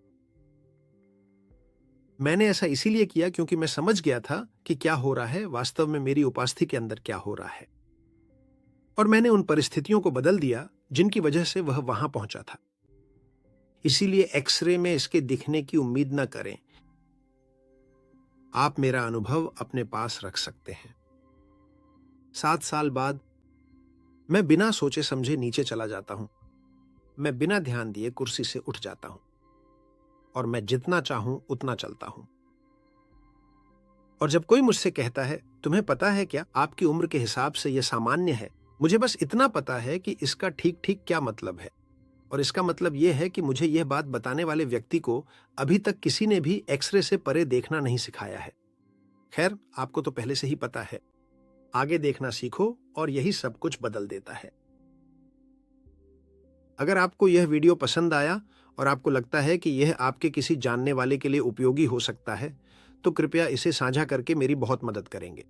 मैंने ऐसा इसीलिए किया क्योंकि मैं समझ गया था कि क्या हो रहा है, वास्तव में मेरी उपास्थि के अंदर क्या हो रहा है। और मैंने उन परिस्थितियों को बदल दिया जिनकी वजह से वह वहां पहुंचा था। इसीलिए एक्सरे में इसके दिखने की उम्मीद न करें। आप मेरा अनुभव अपने पास रख सकते हैं। 7 साल बाद मैं बिना सोचे समझे नीचे चला जाता हूं। मैं बिना ध्यान दिए कुर्सी से उठ जाता हूं, और मैं जितना चाहूं उतना चलता हूं। और जब कोई मुझसे कहता है, तुम्हें पता है क्या, आपकी उम्र के हिसाब से यह सामान्य है, मुझे बस इतना पता है कि इसका ठीक ठीक क्या मतलब है। और इसका मतलब यह है कि मुझे यह बात बताने वाले व्यक्ति को अभी तक किसी ने भी एक्सरे से परे देखना नहीं सिखाया है। खैर, आपको तो पहले से ही पता है। आगे देखना सीखो, और यही सब कुछ बदल देता है। अगर आपको यह वीडियो पसंद आया और आपको लगता है कि यह आपके किसी जानने वाले के लिए उपयोगी हो सकता है, तो कृपया इसे साझा करके मेरी बहुत मदद करेंगे।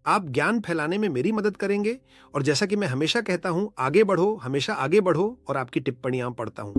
आप ज्ञान फैलाने में मेरी मदद करेंगे, और जैसा कि मैं हमेशा कहता हूं, आगे बढ़ो, हमेशा आगे बढ़ो, और आपकी टिप्पणियां पढ़ता हूं।